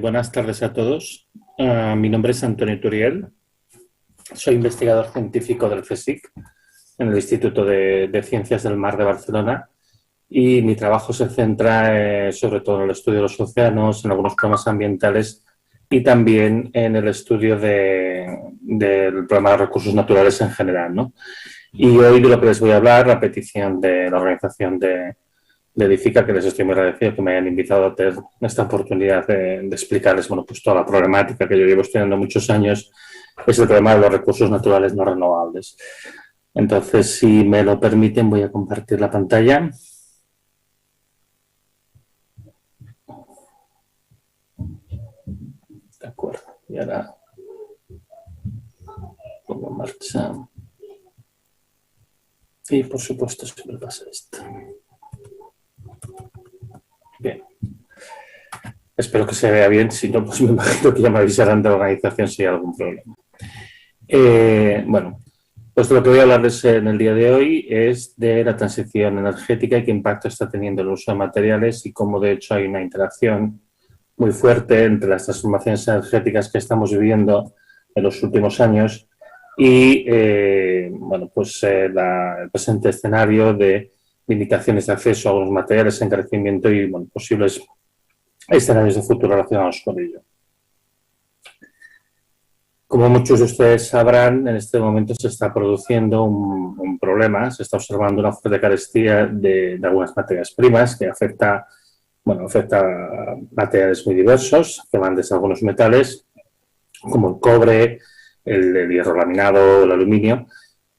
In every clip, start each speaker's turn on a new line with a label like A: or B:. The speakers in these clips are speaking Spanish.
A: Buenas tardes a todos. Mi nombre es Antonio Turiel. Soy investigador científico del CSIC en el Instituto de Ciencias del Mar de Barcelona y mi trabajo se centra sobre todo en el estudio de los océanos, en algunos problemas ambientales y también en el estudio del problema de recursos naturales en general, ¿no? Y hoy de lo que les voy a hablar, a petición de la organización de Edifica, que les estoy muy agradecido que me hayan invitado a tener esta oportunidad de explicarles, bueno, pues toda la problemática que yo llevo estudiando muchos años, es el problema de los recursos naturales no renovables. Entonces, si me lo permiten, voy a compartir la pantalla. De acuerdo. Y ahora pongo en marcha. Y, por supuesto, se me pasa esto. Bien. Espero que se vea bien. Si no, pues me imagino que ya me avisarán de la organización si hay algún problema. Bueno, pues lo que voy a hablarles en el día de hoy es de la transición energética y qué impacto está teniendo el uso de materiales y cómo, de hecho, hay una interacción muy fuerte entre las transformaciones energéticas que estamos viviendo en los últimos años y bueno, pues el presente escenario de limitaciones de acceso a algunos materiales, encarecimiento y bueno, posibles escenarios de futuro relacionados con ello. Como muchos de ustedes sabrán, en este momento se está produciendo un problema, se está observando una fuerte carestía de algunas materias primas que afecta a materiales muy diversos, que van desde algunos metales, como el cobre, el hierro laminado, el aluminio,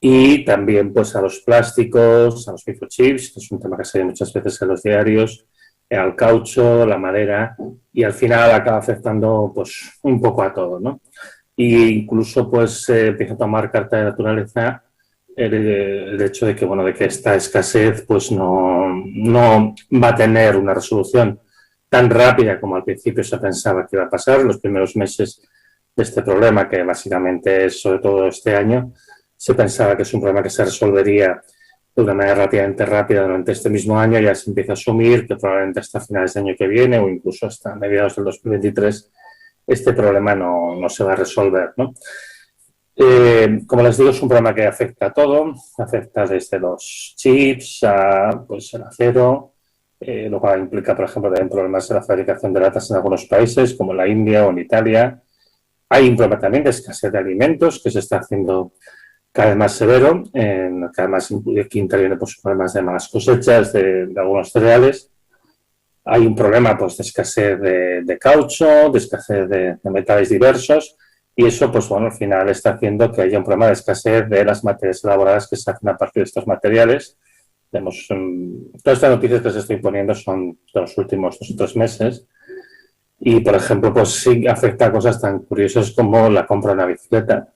A: y también pues a los plásticos, a los microchips, que es un tema que sale muchas veces en los diarios, al caucho, la madera, y al final acaba afectando pues un poco a todo, ¿no? Y incluso pues empieza a tomar carta de naturaleza el hecho de que, bueno, de que esta escasez pues no va a tener una resolución tan rápida como al principio se pensaba que iba a pasar. En los primeros meses de este problema, que básicamente es sobre todo este año, se pensaba que es un problema que se resolvería de una manera relativamente rápida durante este mismo año. Ya se empieza a asumir que probablemente hasta finales del año que viene o incluso hasta mediados del 2023 este problema no se va a resolver, ¿no? Como les digo, es un problema que afecta a todo, afecta desde los chips a pues, el acero, lo cual implica, por ejemplo, también problemas en la fabricación de latas en algunos países, como en la India o en Italia. Hay un problema también de escasez de alimentos que se está haciendo cada vez más severo, que además aquí interviene pues, problemas de malas cosechas de algunos cereales. Hay un problema pues, de escasez de caucho, de escasez de metales diversos, y eso, pues bueno, al final está haciendo que haya un problema de escasez de las materias elaboradas que se hacen a partir de estos materiales. Vemos, todas estas noticias que se estoy poniendo son de los últimos 2 o 3 meses. Y, por ejemplo, pues sí afecta a cosas tan curiosas como la compra de una bicicleta,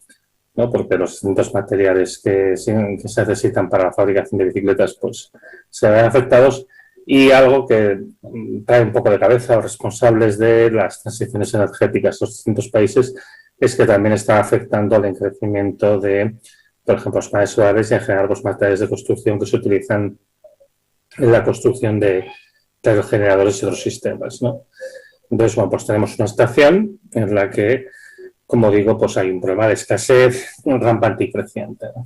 A: ¿no? Porque los distintos materiales que se necesitan para la fabricación de bicicletas pues se ven afectados. Y algo que trae un poco de cabeza a los responsables de las transiciones energéticas de los distintos países es que también está afectando al crecimiento de, por ejemplo, los paneles solares y en general los materiales de construcción que se utilizan en la construcción de los generadores y otros sistemas, ¿no? Entonces, bueno, pues tenemos una situación en la que, como digo, pues hay un problema de escasez rampante y creciente, ¿no?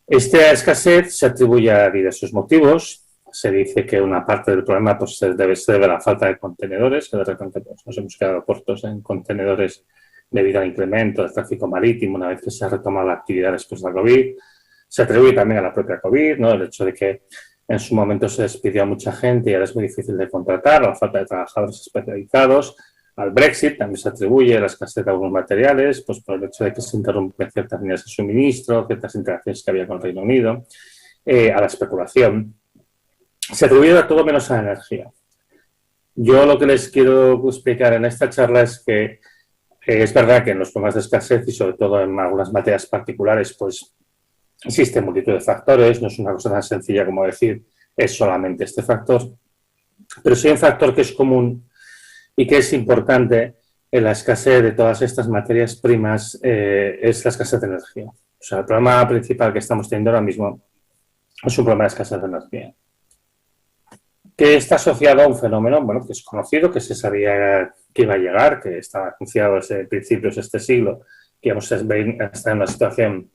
A: Esta escasez se atribuye a diversos motivos. Se dice que una parte del problema pues, debe ser de la falta de contenedores, que de repente pues, nos hemos quedado cortos en contenedores debido al incremento del tráfico marítimo una vez que se ha retomado la actividad después de la COVID. Se atribuye también a la propia COVID, ¿no? El hecho de que en su momento se despidió a mucha gente y ahora es muy difícil de contratar, a la falta de trabajadores especializados. Al Brexit también se atribuye la escasez de algunos materiales, pues por el hecho de que se interrumpen ciertas líneas de suministro, ciertas interacciones que había con el Reino Unido, a la especulación. Se atribuye a todo menos a la energía. Yo lo que les quiero explicar en esta charla es que es verdad que en los problemas de escasez y sobre todo en algunas materias particulares, pues existen multitud de factores, no es una cosa tan sencilla como decir es solamente este factor, pero sí hay un factor que es común y que es importante en la escasez de todas estas materias primas, es la escasez de energía. O sea, el problema principal que estamos teniendo ahora mismo es un problema de escasez de energía. que está asociado a un fenómeno, bueno, que es conocido, que se sabía que iba a llegar, que estaba anunciado desde principios de este siglo, que íbamos a estar en una situación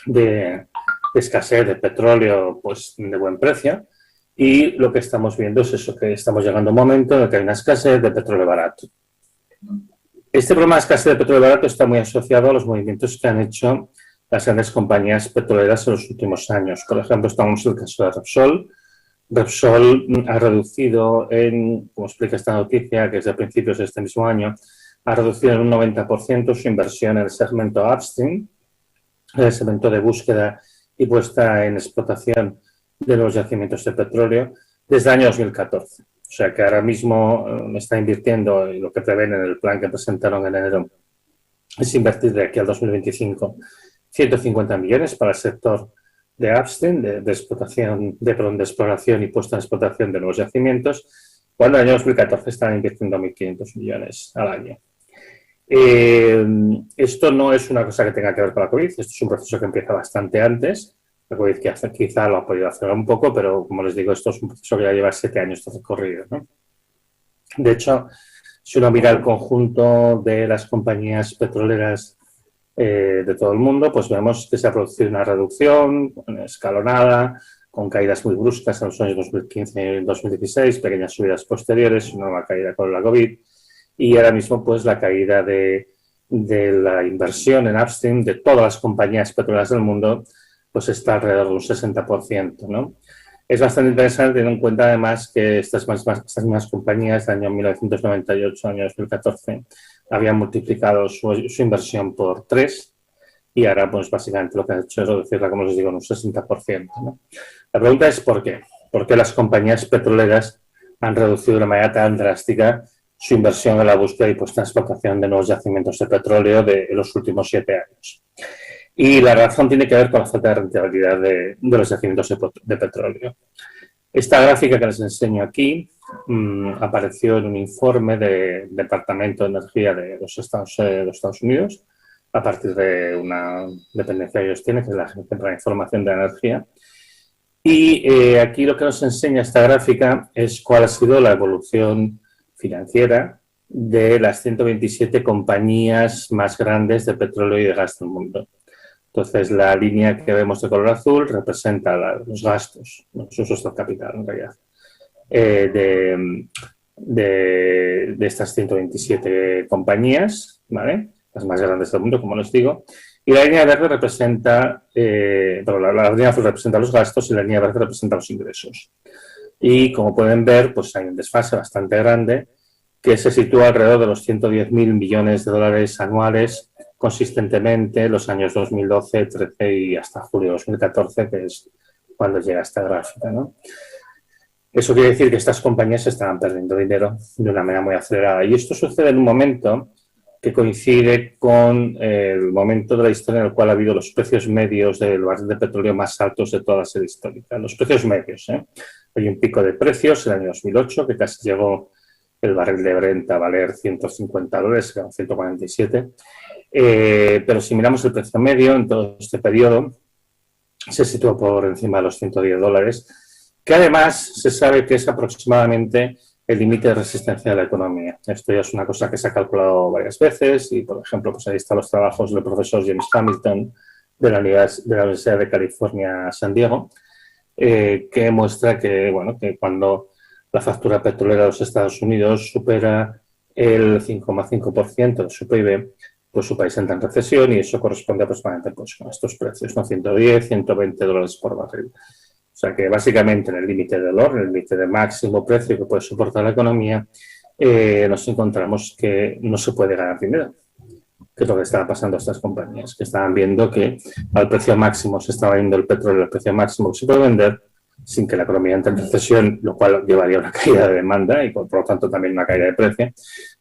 A: de escasez de petróleo, pues de buen precio, y lo que estamos viendo es eso, que estamos llegando a un momento en el que hay una escasez de petróleo barato. Este problema de escasez de petróleo barato está muy asociado a los movimientos que han hecho las grandes compañías petroleras en los últimos años. Por ejemplo, estamos en el caso de Repsol. Repsol ha reducido como explica esta noticia, que es de principios de este mismo año, ha reducido en un 90% su inversión en el segmento upstream, el segmento de búsqueda y puesta en explotación de los yacimientos de petróleo desde el año 2014. O sea que ahora mismo está invirtiendo, y lo que prevén en el plan que presentaron en enero es invertir de aquí al 2025 150 millones para el sector de upstream, de explotación, de exploración y puesta en explotación de nuevos yacimientos, cuando en el año 2014 estaban invirtiendo 1.500 millones al año. Esto no es una cosa que tenga que ver con la COVID, esto es un proceso que empieza bastante antes. La COVID quizá lo ha podido hacer un poco, pero como les digo, esto es un proceso que ya lleva 7 años de recorrido, ¿no? De hecho, si uno mira el conjunto de las compañías petroleras de todo el mundo, pues vemos que se ha producido una reducción escalonada, con caídas muy bruscas en los años 2015 y 2016, pequeñas subidas posteriores, una nueva caída con la COVID, y ahora mismo pues la caída de la inversión en upstream de todas las compañías petroleras del mundo pues está alrededor de un 60%, ¿no? Es bastante interesante teniendo en cuenta además que estas mismas compañías del año 1998 al año 2014 habían multiplicado su inversión por 3 y ahora pues básicamente lo que han hecho es reducirla, como les digo, en un 60%, ¿no? La pregunta es ¿por qué? ¿Por qué las compañías petroleras han reducido de una manera tan drástica su inversión en la búsqueda y puesta en explotación de nuevos yacimientos de petróleo de los últimos 7 años? Y la razón tiene que ver con la falta de rentabilidad de los yacimientos de petróleo. Esta gráfica que les enseño aquí apareció en un informe del Departamento de Energía de los Estados Unidos, a partir de una dependencia que ellos tienen, que es la Agencia para la Información de la Energía. Y aquí lo que nos enseña esta gráfica es cuál ha sido la evolución financiera de las 127 compañías más grandes de petróleo y de gas del mundo. Entonces, la línea que vemos de color azul representa los gastos, los usos del capital, en realidad, de estas 127 compañías, ¿vale? Las más grandes del mundo, como les digo. Y la línea verde representa, la línea azul representa los gastos y la línea verde representa los ingresos. Y como pueden ver, pues hay un desfase bastante grande que se sitúa alrededor de los 110.000 millones de dólares anuales consistentemente los años 2012, 13 y hasta julio de 2014, que es cuando llega esta gráfica, ¿no? Eso quiere decir que estas compañías estaban perdiendo dinero de una manera muy acelerada. Y esto sucede en un momento que coincide con el momento de la historia en el cual ha habido los precios medios del barril de petróleo más altos de toda la serie histórica. Los precios medios, ¿eh? Hay un pico de precios en el año 2008 que casi llegó el barril de Brent a valer $150, que eran 147. Pero si miramos el precio medio en todo este periodo, se sitúa por encima de los $110, que además se sabe que es aproximadamente el límite de resistencia de la economía. Esto ya es una cosa que se ha calculado varias veces y, por ejemplo, pues ahí están los trabajos del profesor James Hamilton de la Universidad de California, San Diego, que muestra que, bueno, que cuando la factura petrolera de los Estados Unidos supera el 5,5% de su PIB, pues su país entra en recesión y eso corresponde aproximadamente pues, con estos precios, ¿no? $110, $120 por barril. O sea que básicamente en el límite del oro, en el límite de máximo precio que puede soportar la economía, nos encontramos que no se puede ganar dinero, que es lo que estaba pasando a estas compañías, que estaban viendo que al precio máximo se estaba yendo el petróleo, al precio máximo que se puede vender, sin que la economía entre en recesión, lo cual llevaría a una caída de demanda y por lo tanto también una caída de precio,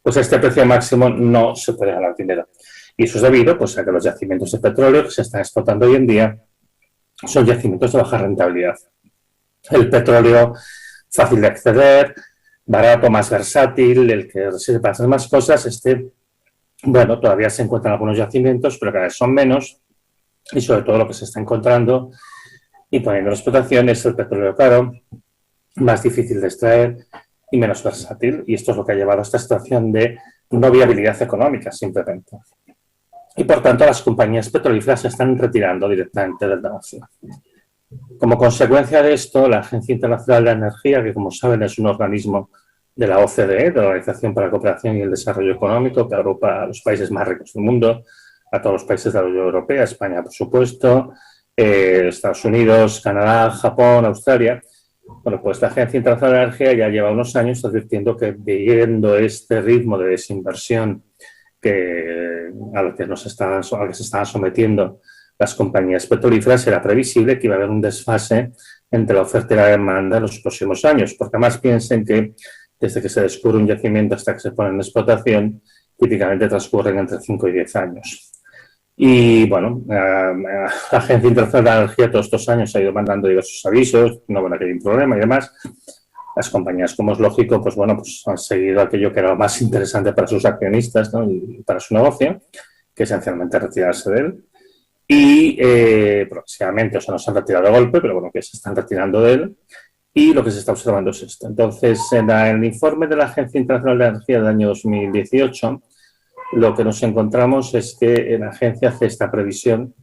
A: pues a este precio máximo no se puede ganar dinero. Y eso es debido pues, a que los yacimientos de petróleo que se están explotando hoy en día son yacimientos de baja rentabilidad. El petróleo fácil de acceder, barato, más versátil, el que sirve para hacer más cosas, bueno, todavía se encuentran algunos yacimientos, pero cada vez son menos y sobre todo lo que se está encontrando y poniendo en explotación es el petróleo caro, más difícil de extraer y menos versátil. Y esto es lo que ha llevado a esta situación de no viabilidad económica, simplemente. Y por tanto, las compañías petrolíferas se están retirando directamente del negocio. Como consecuencia de esto, la Agencia Internacional de Energía, que como saben es un organismo de la OCDE, de la Organización para la Cooperación y el Desarrollo Económico, que agrupa a los países más ricos del mundo, a todos los países de la Unión Europea, España, por supuesto, Estados Unidos, Canadá, Japón, Australia. Bueno, pues la Agencia Internacional de Energía ya lleva unos años advirtiendo que, viendo este ritmo de desinversión al que se estaban sometiendo las compañías petrolíferas, era previsible que iba a haber un desfase entre la oferta y la demanda en los próximos años, porque además piensen que desde que se descubre un yacimiento hasta que se pone en explotación, típicamente transcurren entre 5 y 10 años. Y bueno, la Agencia Internacional de Energía todos estos años ha ido mandando diversos avisos, no van a tener un problema y demás. Las compañías, como es lógico, pues bueno, pues han seguido aquello que era lo más interesante para sus accionistas, ¿no? Y para su negocio, que es esencialmente retirarse de él. Y próximamente, o sea, no se han retirado de golpe, pero bueno, que se están retirando de él. Y lo que se está observando es esto. Entonces, en el informe de la Agencia Internacional de Energía del año 2018, lo que nos encontramos es que la agencia hace esta previsión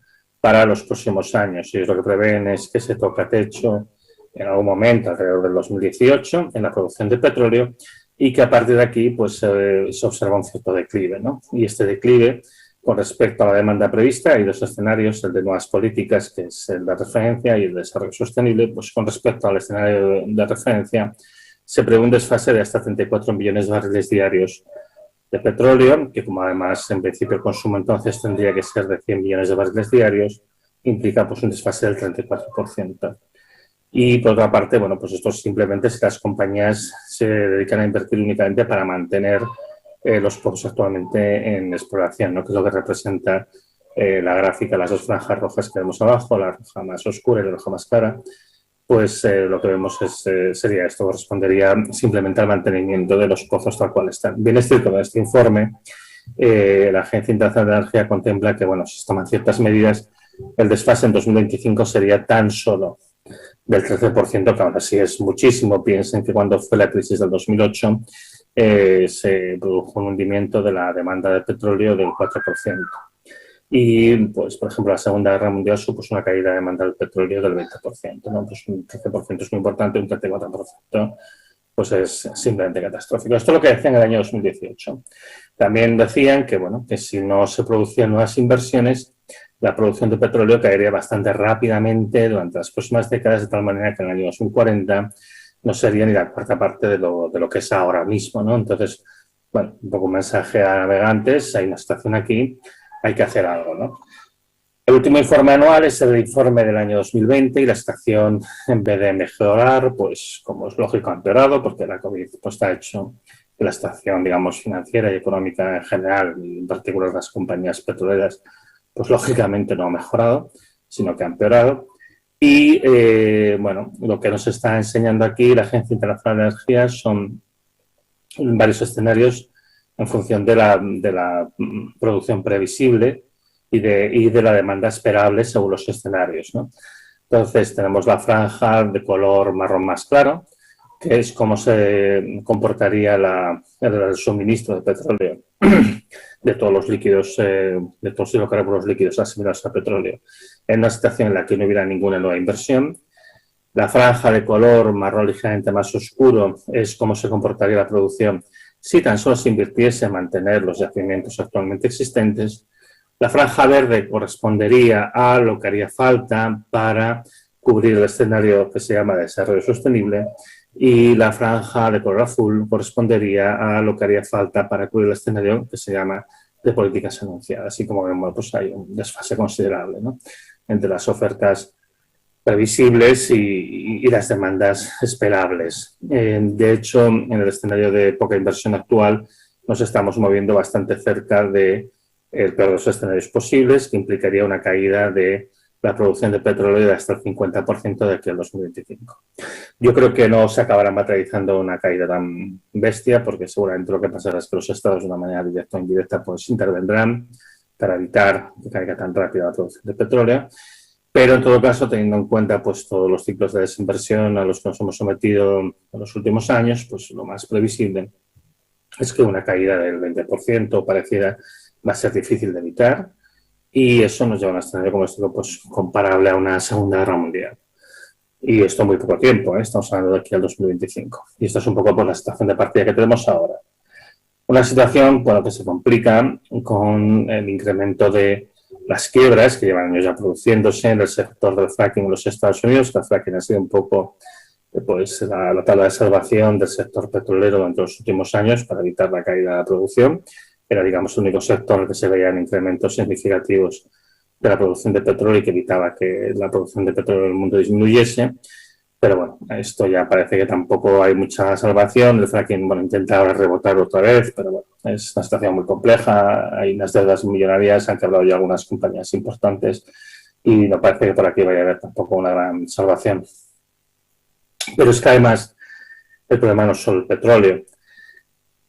A: para los próximos años. Y lo que prevén es que se toca techo en algún momento alrededor del 2018 en la producción de petróleo y que a partir de aquí pues, se observa un cierto declive, ¿no? Y este declive, con respecto a la demanda prevista, hay dos escenarios, el de nuevas políticas, que es el de referencia, y el de desarrollo sostenible. Pues con respecto al escenario de referencia, se prevé un desfase de hasta 34 millones de barriles diarios de petróleo, que como además en principio el consumo entonces tendría que ser de 100 millones de barriles diarios, implica pues un desfase del 34%. Y por otra parte, bueno, pues esto simplemente si las compañías se dedican a invertir únicamente para mantener los pozos actualmente en exploración, ¿no? Que es lo que representa la gráfica, las dos franjas rojas que vemos abajo, la roja más oscura y la roja más clara. Pues lo que vemos sería esto, correspondería simplemente al mantenimiento de los pozos tal cual están. Bien es cierto que en este informe la Agencia Internacional de Energía contempla que, bueno, si se toman ciertas medidas, el desfase en 2025 sería tan solo del 13%, que aún así es muchísimo. Piensen que cuando fue la crisis del 2008 se produjo un hundimiento de la demanda de petróleo del 4%. Y, pues, por ejemplo, la Segunda Guerra Mundial supuso una caída de demanda del petróleo del 20%, ¿no? Pues un 13% es muy importante, un 34% pues es simplemente catastrófico. Esto es lo que decían en el año 2018. También decían que, bueno, que si no se producían nuevas inversiones, la producción de petróleo caería bastante rápidamente durante las próximas décadas, de tal manera que en el año 2040 no sería ni la cuarta parte de lo que es ahora mismo, ¿no? Entonces, bueno, un poco un mensaje a navegantes, hay una situación aquí, hay que hacer algo, ¿no? El último informe anual es el informe del año 2020 y la situación, en vez de mejorar, pues como es lógico, ha empeorado, porque la COVID pues, ha hecho que la situación, digamos, financiera y económica en general, y en particular las compañías petroleras, pues lógicamente no ha mejorado, sino que ha empeorado. Y, bueno, lo que nos está enseñando aquí la Agencia Internacional de Energía son varios escenarios en función de la producción previsible y de la demanda esperable según los escenarios, ¿no? Entonces, tenemos la franja de color marrón más claro, que es cómo se comportaría el suministro de petróleo de todos los líquidos, de todos los hidrocarburos líquidos asimilados a petróleo, en una situación en la que no hubiera ninguna nueva inversión. La franja de color marrón ligeramente más oscuro es cómo se comportaría la producción si tan solo se invirtiese en mantener los yacimientos actualmente existentes. La franja verde correspondería a lo que haría falta para cubrir el escenario que se llama desarrollo sostenible, y la franja de color azul correspondería a lo que haría falta para cubrir el escenario que se llama de políticas anunciadas. Así como vemos, pues hay un desfase considerable, ¿no?, entre las ofertas previsibles y las demandas esperables. De hecho, en el escenario de poca inversión actual nos estamos moviendo bastante cerca del peor de los escenarios posibles, que implicaría una caída de la producción de petróleo de hasta el 50% de aquí al 2025. Yo creo que no se acabará materializando una caída tan bestia, porque seguramente lo que pasará es que los estados, de una manera directa o indirecta, pues intervendrán para evitar que caiga tan rápido la producción de petróleo. Pero en todo caso, teniendo en cuenta pues, todos los ciclos de desinversión a los que nos hemos sometido en los últimos años, pues lo más previsible es que una caída del 20% parecida va a ser difícil de evitar y eso nos lleva a un escenario como esto, pues, comparable a una Segunda Guerra Mundial. Y esto en muy poco tiempo, ¿eh? Estamos hablando de aquí al 2025. Y esto es un poco por la situación de partida que tenemos ahora. Una situación bueno, que se complica con el incremento de las quiebras que llevan años ya produciéndose en el sector del fracking en los Estados Unidos, que el fracking ha sido un poco pues, la tabla de salvación del sector petrolero durante los últimos años para evitar la caída de la producción. Era, digamos, el único sector en el que se veían incrementos significativos de la producción de petróleo y que evitaba que la producción de petróleo en el mundo disminuyese. Pero bueno, esto ya parece que tampoco hay mucha salvación. El fracking, bueno, intenta ahora rebotar otra vez, pero bueno, es una situación muy compleja. Hay unas deudas millonarias, han quebrado ya algunas compañías importantes y no parece que por aquí vaya a haber tampoco una gran salvación. Pero es que además el problema no es solo el petróleo.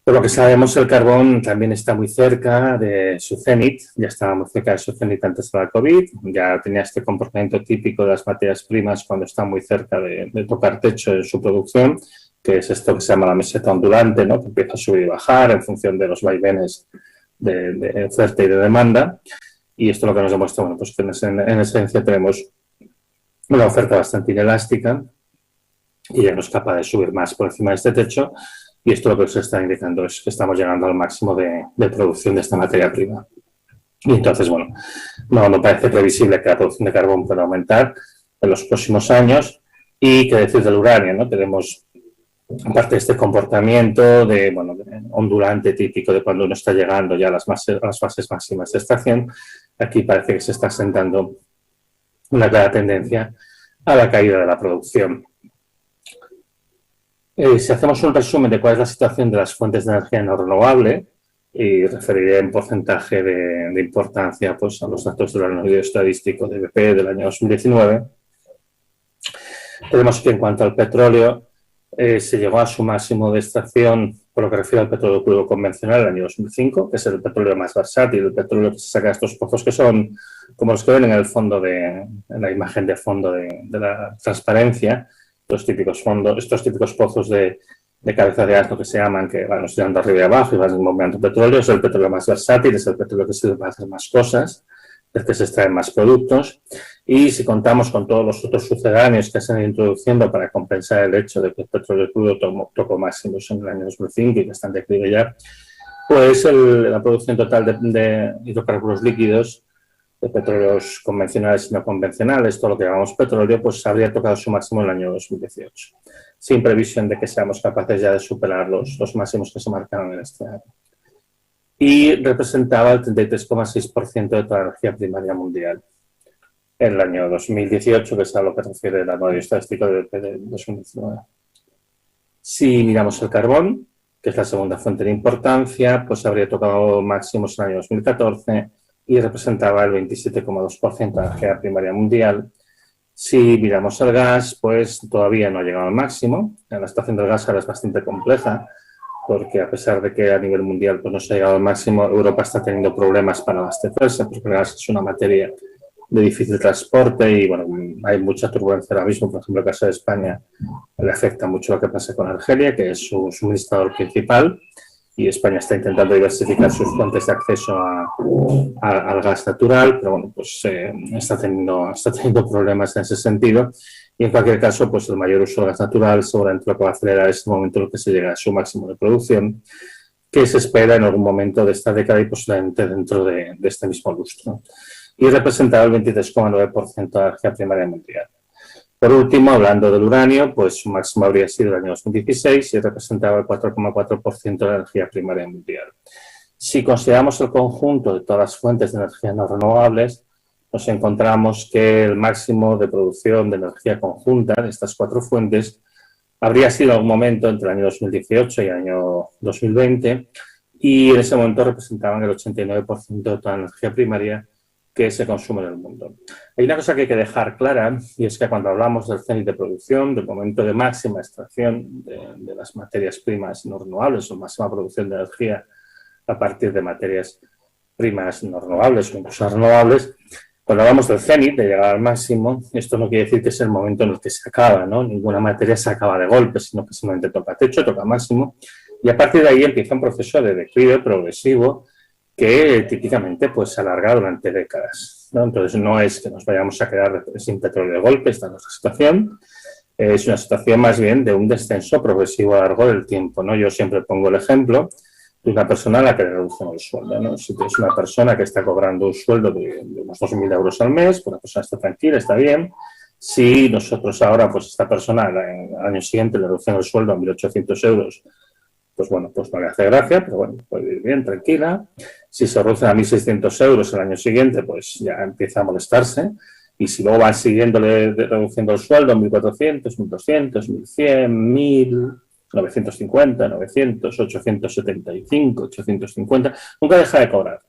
A: Por lo que sabemos, el carbón también está muy cerca de su cenit, ya estaba muy cerca de su cenit antes de la COVID, ya tenía este comportamiento típico de las materias primas cuando está muy cerca de tocar techo en su producción, que es esto que se llama la meseta ondulante, ¿no? Que empieza a subir y bajar en función de los vaivenes de oferta y de demanda. Y esto lo que nos demuestra, bueno, pues que en esencia tenemos una oferta bastante inelástica y ya no es capaz de subir más por encima de este techo. Y esto lo que se está indicando es que estamos llegando al máximo de producción de esta materia prima. Y entonces, bueno, no parece previsible que la producción de carbón pueda aumentar en los próximos años. Y qué decir del uranio, ¿no? Tenemos, aparte de este comportamiento de ondulante típico de cuando uno está llegando ya a las fases máximas de extracción, aquí parece que se está sentando una clara tendencia a la caída de la producción. Si hacemos un resumen de cuál es la situación de las fuentes de energía no renovable, y referiré en porcentaje de importancia pues, a los datos del análisis estadístico de BP del año 2019, tenemos que en cuanto al petróleo, se llegó a su máximo de extracción por lo que refiere al petróleo crudo convencional en el año 2005, que es el petróleo más versátil, el petróleo que se saca de estos pozos que son como los que ven en el fondo en la imagen de fondo de la transparencia, estos típicos pozos de cabeza de asno que se llaman, que van oscilando arriba y abajo y van bombeando petróleo. Es el petróleo más versátil, es el petróleo que sirve para hacer más cosas, del que se extraen más productos. Y si contamos con todos los otros sucedáneos que se han ido introduciendo para compensar el hecho de que el petróleo crudo tocó máximos en el año 2005 y que está en declive ya, pues la producción total de hidrocarburos líquidos, de petróleos convencionales y no convencionales, todo lo que llamamos petróleo, pues habría tocado su máximo en el año 2018, sin previsión de que seamos capaces ya de superar los máximos que se marcaron en este año. Y representaba el 33,6% de toda la energía primaria mundial en el año 2018, que es a lo que refiere el anuario estadístico de 2019. Si miramos el carbón, que es la segunda fuente de importancia, pues habría tocado máximos en el año 2014 y representaba el 27,2% de la energía primaria mundial. Si miramos el gas, pues todavía no ha llegado al máximo. La situación del gas ahora es bastante compleja, porque a pesar de que a nivel mundial pues no se ha llegado al máximo, Europa está teniendo problemas para abastecerse, porque el gas es una materia de difícil transporte y bueno, hay mucha turbulencia ahora mismo. Por ejemplo, el caso de España le afecta mucho lo que pasa con Argelia, que es su suministrador principal, y España está intentando diversificar sus fuentes de acceso al gas natural, pero bueno, pues está teniendo problemas en ese sentido. Y en cualquier caso, pues el mayor uso del gas natural seguramente lo que va a acelerar es el momento en el que se llega a su máximo de producción, que se espera en algún momento de esta década y posiblemente dentro de este mismo lustro. Y representaba el 23,9% de la energía primaria mundial. Por último, hablando del uranio, pues su máximo habría sido el año 2016 y representaba el 4,4% de la energía primaria mundial. Si consideramos el conjunto de todas las fuentes de energía no renovables, nos encontramos que el máximo de producción de energía conjunta de estas cuatro fuentes habría sido en algún momento entre el año 2018 y el año 2020 y en ese momento representaban el 89% de toda la energía primaria que se consume en el mundo. Hay una cosa que hay que dejar clara y es que cuando hablamos del cenit de producción, del momento de máxima extracción de las materias primas no renovables o máxima producción de energía a partir de materias primas no renovables o incluso renovables, Cuando hablamos del cenit, de llegar al máximo, esto no quiere decir que es el momento en el que se acaba, ¿no? Ninguna materia se acaba de golpe, sino que simplemente toca techo, toca máximo, y a partir de ahí empieza un proceso de declive progresivo que típicamente pues, se alarga durante décadas, ¿no? Entonces no es que nos vayamos a quedar sin petróleo de golpe, esta es nuestra situación, es una situación más bien de un descenso progresivo a lo largo del tiempo, ¿no? Yo siempre pongo el ejemplo de una persona a la que le reducen el sueldo, ¿no? Si tienes una persona que está cobrando un sueldo de unos 2.000 euros al mes, pues la persona está tranquila, está bien. Si nosotros ahora, pues esta persona al año siguiente le reducen el sueldo a 1.800 euros, pues bueno, pues no le hace gracia, pero bueno, puede vivir bien, tranquila. Si se reducen a 1.600 euros el año siguiente, pues ya empieza a molestarse. Y si luego van siguiéndole reduciendo el sueldo, 1.400, 1.200, 1.100, 1.000, 950, 900, 875, 850, nunca deja de cobrar.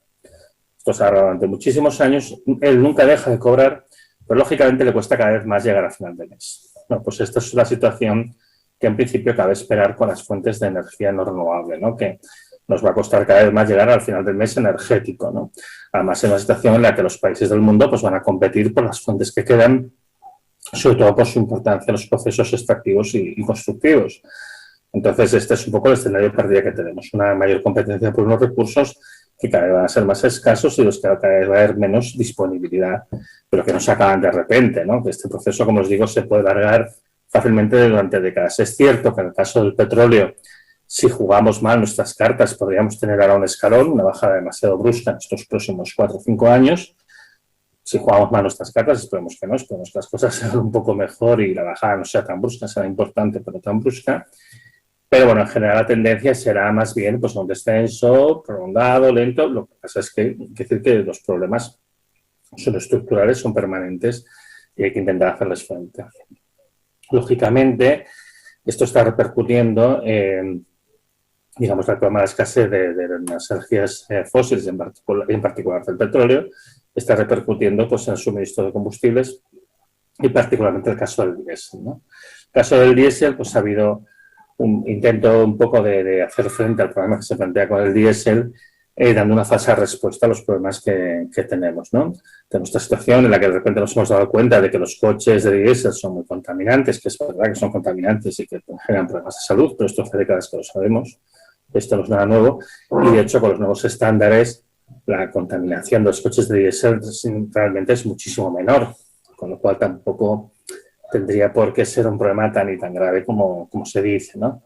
A: Esto se ha dado durante muchísimos años, él nunca deja de cobrar, pero lógicamente le cuesta cada vez más llegar a final de mes. Bueno, pues esta es la situación que en principio cabe esperar con las fuentes de energía no renovable, ¿no? Que nos va a costar cada vez más llegar al final del mes energético, ¿no? Además, en una situación en la que los países del mundo pues, van a competir por las fuentes que quedan, sobre todo por su importancia en los procesos extractivos y constructivos. Entonces, este es un poco el escenario de partida que tenemos, una mayor competencia por unos recursos que cada vez van a ser más escasos y los que cada vez va a haber menos disponibilidad, pero que no se acaban de repente, ¿no? Que este proceso, como os digo, se puede alargar fácilmente durante décadas. Es cierto que en el caso del petróleo, si jugamos mal nuestras cartas, podríamos tener ahora un escalón, una bajada demasiado brusca en estos próximos 4 o 5 años. Si jugamos mal nuestras cartas, esperemos que no, esperemos que las cosas sean un poco mejor y la bajada no sea tan brusca, será importante, pero tan brusca. Pero bueno, en general la tendencia será más bien pues, un descenso prolongado, lento. Lo que pasa es que hay que decir que los problemas son estructurales, son permanentes y hay que intentar hacerles frente. Lógicamente, esto está repercutiendo en, digamos, el problema de escasez de las energías fósiles, en particular del petróleo, está repercutiendo pues, en el suministro de combustibles y particularmente el caso del diésel, ¿no? El caso del diésel, pues ha habido un intento un poco de hacer frente al problema que se plantea con el diésel, dando una falsa respuesta a los problemas que tenemos, ¿no? Tenemos esta situación en la que de repente nos hemos dado cuenta de que los coches de diésel son muy contaminantes, que es verdad que son contaminantes y que generan problemas de salud, pero esto hace décadas que lo sabemos, esto no es nada nuevo, y de hecho con los nuevos estándares la contaminación de los coches de diésel realmente es muchísimo menor, con lo cual tampoco tendría por qué ser un problema tan y tan grave como se dice, ¿no?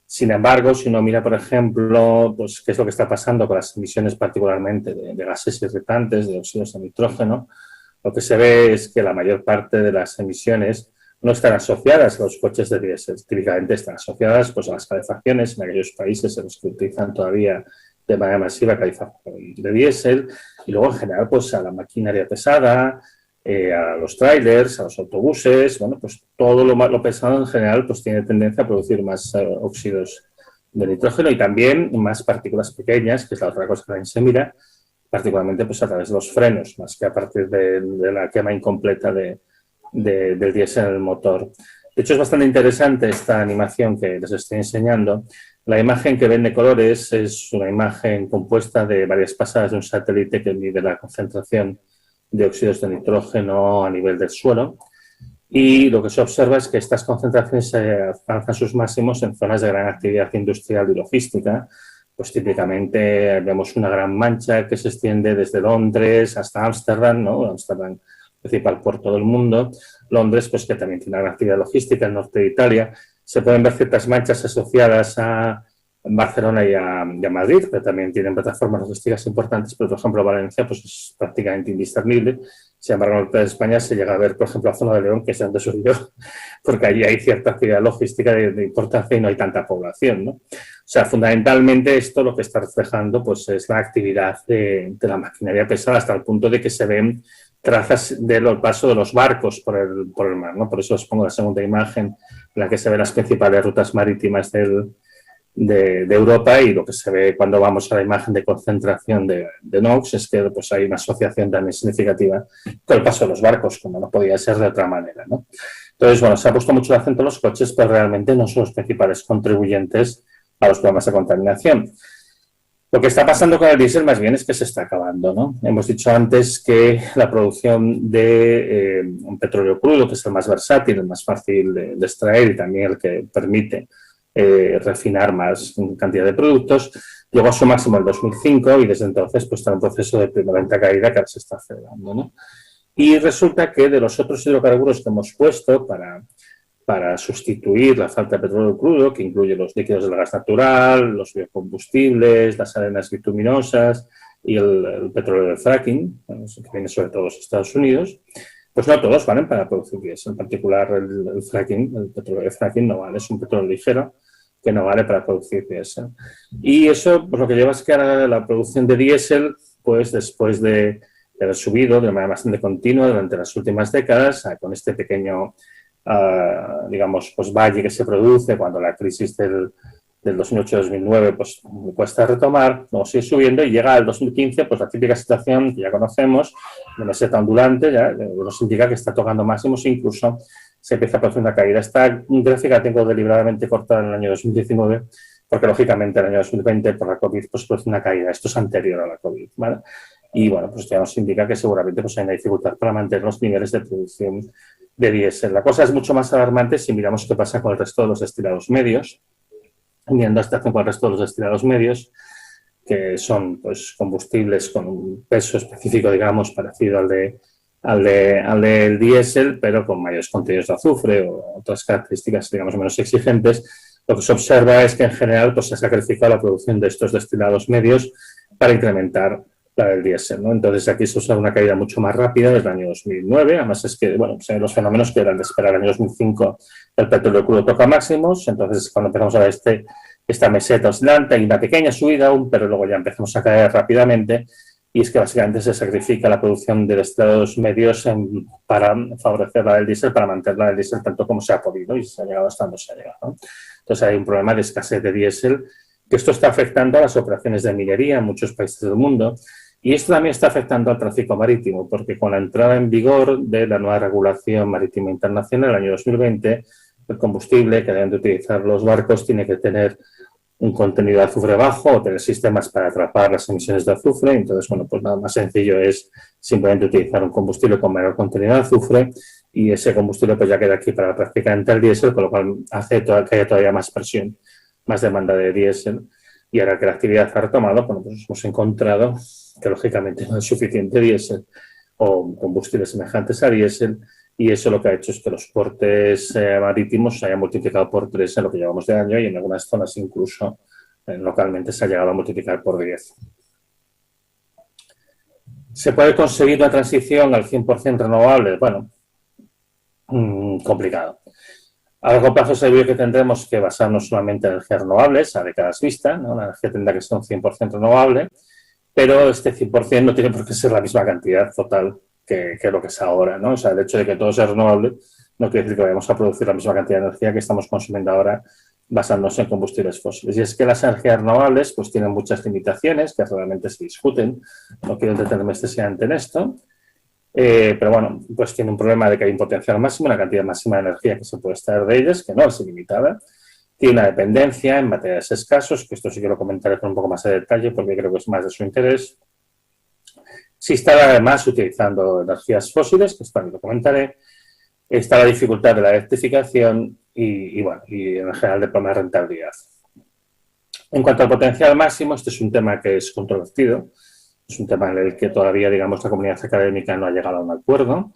A: Sin embargo, si uno mira, por ejemplo, pues qué es lo que está pasando con las emisiones particularmente de gases irritantes, de óxidos de nitrógeno, lo que se ve es que la mayor parte de las emisiones no están asociadas a los coches de diésel, típicamente están asociadas pues, a las calefacciones en aquellos países en los que utilizan todavía de manera masiva calefacción de diésel y luego en general pues, a la maquinaria pesada, a los trailers, a los autobuses, bueno, pues todo lo pesado en general pues tiene tendencia a producir más óxidos de nitrógeno y también más partículas pequeñas, que es la otra cosa que también se mira, particularmente pues a través de los frenos, más que a partir de la quema incompleta del diésel en el motor. De hecho, es bastante interesante esta animación que les estoy enseñando. La imagen que ven de colores es una imagen compuesta de varias pasadas de un satélite que mide la concentración de óxidos de nitrógeno a nivel del suelo y lo que se observa es que estas concentraciones alcanzan sus máximos en zonas de gran actividad industrial y logística. Pues típicamente vemos una gran mancha que se extiende desde Londres hasta Ámsterdam, ¿no? Ámsterdam, principal puerto del mundo. Londres, pues que también tiene una gran actividad logística, el norte de Italia. Se pueden ver ciertas manchas asociadas a Barcelona y a Madrid, que también tienen plataformas logísticas importantes, pero por ejemplo Valencia pues es prácticamente indiscernible. Sin embargo, en el norte de España se llega a ver, por ejemplo, la zona de León, que es donde soy yo, porque allí hay cierta actividad logística de importancia y no hay tanta población, ¿no? O sea, fundamentalmente esto lo que está reflejando pues es la actividad de la maquinaria pesada hasta el punto de que se ven trazas del paso de los barcos por el mar, ¿no? Por eso os pongo la segunda imagen en la que se ven las principales rutas marítimas de Europa y lo que se ve cuando vamos a la imagen de concentración de NOx es que pues, hay una asociación también significativa con el paso de los barcos, como no podía ser de otra manera, ¿no? Entonces, bueno, se ha puesto mucho acento en los coches, pero realmente no son los principales contribuyentes a los problemas de contaminación. Lo que está pasando con el diésel más bien es que se está acabando, ¿no? Hemos dicho antes que la producción de un petróleo crudo, que es el más versátil, el más fácil de extraer y también el que permite refinar más cantidad de productos, llegó a su máximo en 2005 y desde entonces pues, está en un proceso de primera caída que ahora se está acelerando, ¿no? Y resulta que de los otros hidrocarburos que hemos puesto para sustituir la falta de petróleo crudo, que incluye los líquidos del gas natural, los biocombustibles, las arenas bituminosas y el petróleo del fracking, que viene sobre todo de los Estados Unidos, pues no todos valen para producir diésel. En particular el fracking, el petróleo de fracking no vale, es un petróleo ligero que no vale para producir diésel. Y eso pues, lo que lleva es que ahora la producción de diésel, pues después de haber subido de manera bastante continua durante las últimas décadas, con este pequeño digamos, pues valle que se produce cuando la crisis del 2008-2009 pues cuesta retomar, luego sigue subiendo y llega al 2015, pues la típica situación que ya conocemos, de meseta ondulante, ya nos indica que está tocando máximos e incluso se empieza a producir una caída. Esta gráfica tengo deliberadamente cortada en el año 2019 porque lógicamente en el año 2020 por la COVID pues produce una caída. Esto es anterior a la COVID, ¿vale? Y bueno, pues ya nos indica que seguramente pues hay una dificultad para mantener los niveles de producción de diésel. La cosa es mucho más alarmante si miramos qué pasa con el resto de los destilados medios, mirando esta con el resto de los destilados medios, que son pues, combustibles con un peso específico, digamos, parecido al del diésel, pero con mayores contenidos de azufre o otras características, digamos, menos exigentes. Lo que se observa es que en general pues, se ha sacrificado la producción de estos destilados medios para incrementar la del diésel, ¿no? Entonces aquí se usa una caída mucho más rápida desde el año 2009, además es que, bueno, pues los fenómenos que eran de esperar el año 2005 el petróleo crudo toca máximos, entonces cuando empezamos a ver esta meseta oscilante hay una pequeña subida aún, pero luego ya empezamos a caer rápidamente y es que básicamente se sacrifica la producción de destilados medios para favorecer la del diésel, para mantener la del diésel tanto como se ha podido y se ha llegado hasta donde se ha llegado, ¿no? Entonces hay un problema de escasez de diésel, que esto está afectando a las operaciones de minería en muchos países del mundo. Y esto también está afectando al tráfico marítimo, porque con la entrada en vigor de la nueva regulación marítima internacional en el año 2020, el combustible que deben de utilizar los barcos tiene que tener un contenido de azufre bajo o tener sistemas para atrapar las emisiones de azufre. Entonces, bueno, pues nada más sencillo es simplemente utilizar un combustible con menor contenido de azufre y ese combustible pues ya queda aquí para prácticamente el diésel, con lo cual hace que haya todavía más presión, más demanda de diésel. Y ahora que la actividad ha retomado, bueno, pues hemos encontrado que lógicamente no es suficiente diésel o combustibles semejantes a diésel y eso lo que ha hecho es que los portes marítimos se hayan multiplicado por 3 en lo que llevamos de año y en algunas zonas incluso localmente se ha llegado a multiplicar por 10. ¿Se puede conseguir una transición al 100% renovable? Bueno, complicado. A largo plazo seguro que tendremos que basarnos solamente en energías renovables a décadas vista, ¿no? La energía tendrá que ser un 100% renovable, pero este 100% no tiene por qué ser la misma cantidad total que lo que es ahora, ¿no? O sea, el hecho de que todo sea renovable no quiere decir que vayamos a producir la misma cantidad de energía que estamos consumiendo ahora basándonos en combustibles fósiles. Y es que las energías renovables pues tienen muchas limitaciones que realmente se discuten. No quiero entretenerme excesivamente en esto. Pero bueno, pues tiene un problema de que hay un potencial máximo, una cantidad máxima de energía que se puede extraer de ellas, que no es ilimitada. Tiene una dependencia en materiales escasos, que esto sí que lo comentaré con un poco más de detalle porque creo que es más de su interés. Se instala además utilizando energías fósiles, que esto también lo comentaré. Está la dificultad de la electrificación bueno, y en general de problema de rentabilidad. En cuanto al potencial máximo, este es un tema que es controvertido. Es un tema en el que todavía, digamos, la comunidad académica no ha llegado a un acuerdo.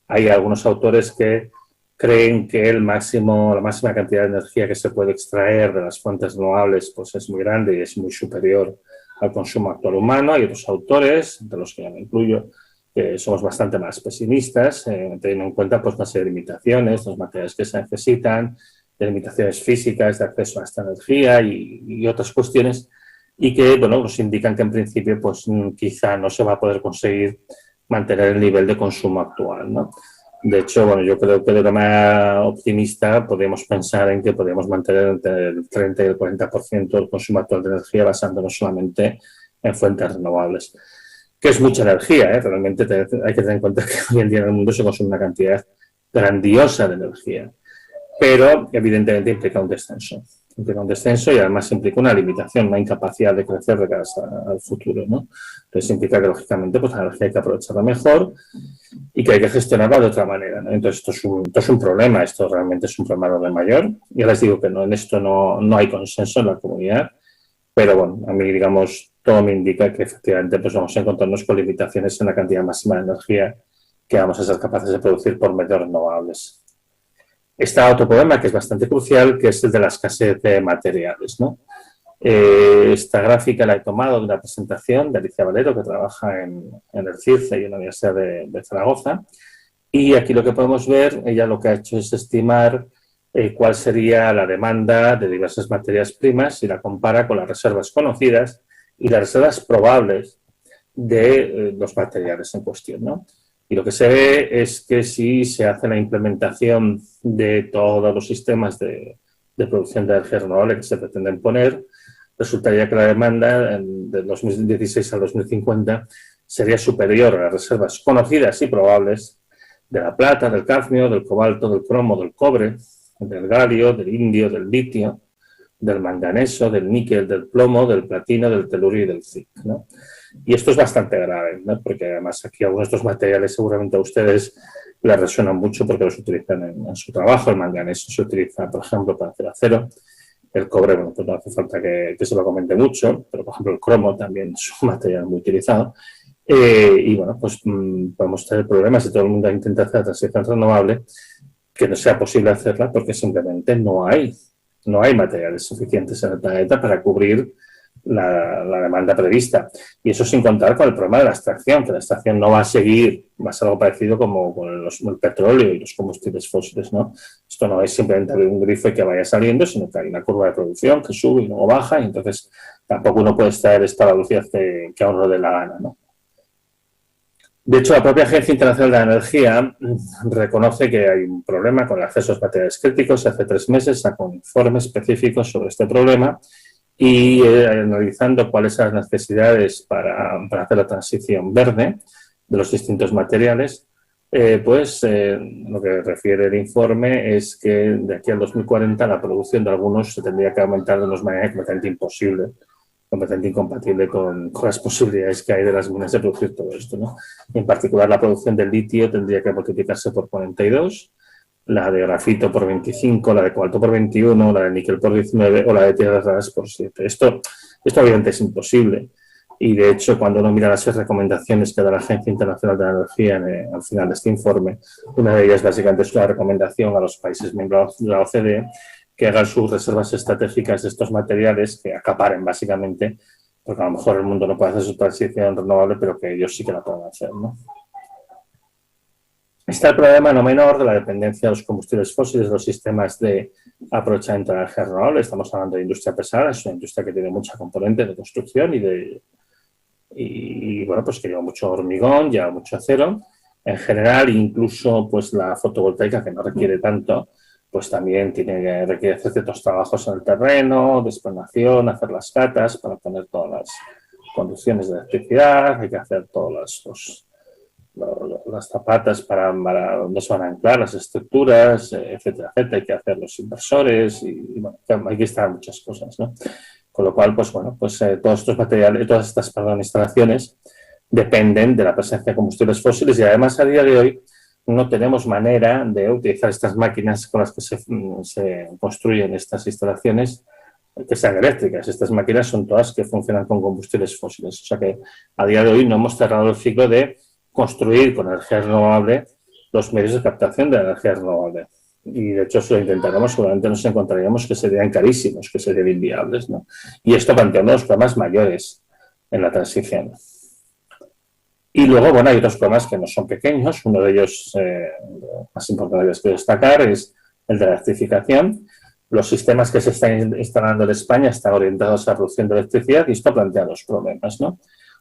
A: Hay algunos autores que creen que la máxima cantidad de energía que se puede extraer de las fuentes renovables pues es muy grande y es muy superior al consumo actual humano. Hay otros autores, entre los que yo me incluyo, que somos bastante más pesimistas, teniendo en cuenta pues, una serie de limitaciones, los materiales que se necesitan, de limitaciones físicas de acceso a esta energía y otras cuestiones, y que, bueno, nos indican que en principio pues quizá no se va a poder conseguir mantener el nivel de consumo actual, ¿no? De hecho, bueno, yo creo que de una manera optimista podemos pensar en que podemos mantener entre el 30 y el 40% del consumo actual de energía basándonos solamente en fuentes renovables, que es mucha energía, ¿eh? Realmente hay que tener en cuenta que hoy en día en el mundo se consume una cantidad grandiosa de energía, pero evidentemente implica un descenso. implica un descenso y además implica una limitación, una incapacidad de crecer de cara al futuro, ¿no? Entonces implica que, lógicamente, pues la energía hay que aprovecharla mejor y que hay que gestionarla de otra manera, ¿no? Entonces esto es un problema, esto realmente es un problema de mayor. Ya les digo que en esto no hay consenso en la comunidad, pero bueno, a mí, digamos, todo me indica que efectivamente pues vamos a encontrarnos con limitaciones en la cantidad máxima de energía que vamos a ser capaces de producir por medios renovables. Está otro problema que es bastante crucial, que es el de la escasez de materiales, ¿no? Esta gráfica la he tomado de una presentación de Alicia Valero, que trabaja en el CIRCE y en la Universidad de Zaragoza. Y aquí lo que podemos ver, ella lo que ha hecho es estimar cuál sería la demanda de diversas materias primas y la compara con las reservas conocidas y las reservas probables de los materiales en cuestión, ¿no? Y lo que se ve es que si se hace la implementación de todos los sistemas de producción de energía renovable que se pretenden poner, resultaría que la demanda del 2016 al 2050 sería superior a las reservas conocidas y probables de la plata, del cadmio, del cobalto, del cromo, del cobre, del galio, del indio, del litio, del manganeso, del níquel, del plomo, del platino, del telurio y del zinc, ¿no? Y esto es bastante grave, ¿no? Porque además aquí algunos de estos materiales seguramente a ustedes les resuenan mucho porque los utilizan en su trabajo. El manganeso se utiliza, por ejemplo, para hacer acero. El cobre, bueno, pues no hace falta que se lo comente mucho, pero por ejemplo el cromo también es un material muy utilizado. Y bueno, pues podemos tener problemas si todo el mundo intenta hacer la transición renovable, que no sea posible hacerla porque simplemente no hay materiales suficientes en el planeta para cubrir la demanda prevista. Y eso sin contar con el problema de la extracción, que la extracción no va a seguir, va a ser algo parecido como con el petróleo y los combustibles fósiles, ¿no? Esto no es simplemente abrir un grifo y que vaya saliendo, sino que hay una curva de producción que sube y luego baja, y entonces tampoco uno puede extraer esta velocidad que a uno le dé la gana, ¿no? De hecho, la propia Agencia Internacional de la Energía reconoce que hay un problema con el acceso a los materiales críticos. Hace 3 meses sacó un informe específico sobre este problema y analizando cuáles son las necesidades para hacer la transición verde de los distintos materiales, lo que refiere el informe es que de aquí al 2040 la producción de algunos se tendría que aumentar de una manera completamente imposible, completamente incompatible con las posibilidades que hay de las minas de producir todo esto, ¿no? En particular, la producción del litio tendría que multiplicarse por 42, la de grafito por 25, la de cobalto por 21, la de níquel por 19 o la de tierras raras por 7. Esto obviamente es imposible. Y de hecho, cuando uno mira las recomendaciones que da la Agencia Internacional de la Energía al final de este informe, una de ellas básicamente es una recomendación a los países miembros de la OCDE que hagan sus reservas estratégicas de estos materiales, que acaparen básicamente, porque a lo mejor el mundo no puede hacer su transición renovable, pero que ellos sí que la pueden hacer, ¿no? Está el problema no menor de la dependencia de los combustibles fósiles, de los sistemas de aprovechamiento de energía renovable. Estamos hablando de industria pesada, es una industria que tiene mucha componente de construcción y bueno, pues que lleva mucho hormigón, lleva mucho acero. En general, incluso pues la fotovoltaica, que no requiere tanto, pues también requiere hacer ciertos trabajos en el terreno, de explanación, hacer las catas para poner todas las conducciones de electricidad, hay que hacer todas las zapatas para donde se van a anclar las estructuras, etcétera, etcétera. Hay que hacer los inversores y bueno, hay que instalar muchas cosas, ¿no? Con lo cual, pues bueno, pues todos estos materiales, todas estas instalaciones dependen de la presencia de combustibles fósiles y además a día de hoy no tenemos manera de utilizar estas máquinas con las que se construyen estas instalaciones que sean eléctricas. Estas máquinas son todas que funcionan con combustibles fósiles. O sea que a día de hoy no hemos cerrado el ciclo de construir con energía renovable los medios de captación de la energía renovable. Y de hecho, si lo intentaremos, seguramente nos encontraríamos que serían carísimos, que serían inviables, ¿no? Y esto planteando los problemas mayores en la transición. Y luego, bueno, hay otros problemas que no son pequeños. Uno de ellos, más importante que destacar, es el de la electrificación. Los sistemas que se están instalando en España están orientados a la producción de electricidad y esto plantea dos problemas, ¿no?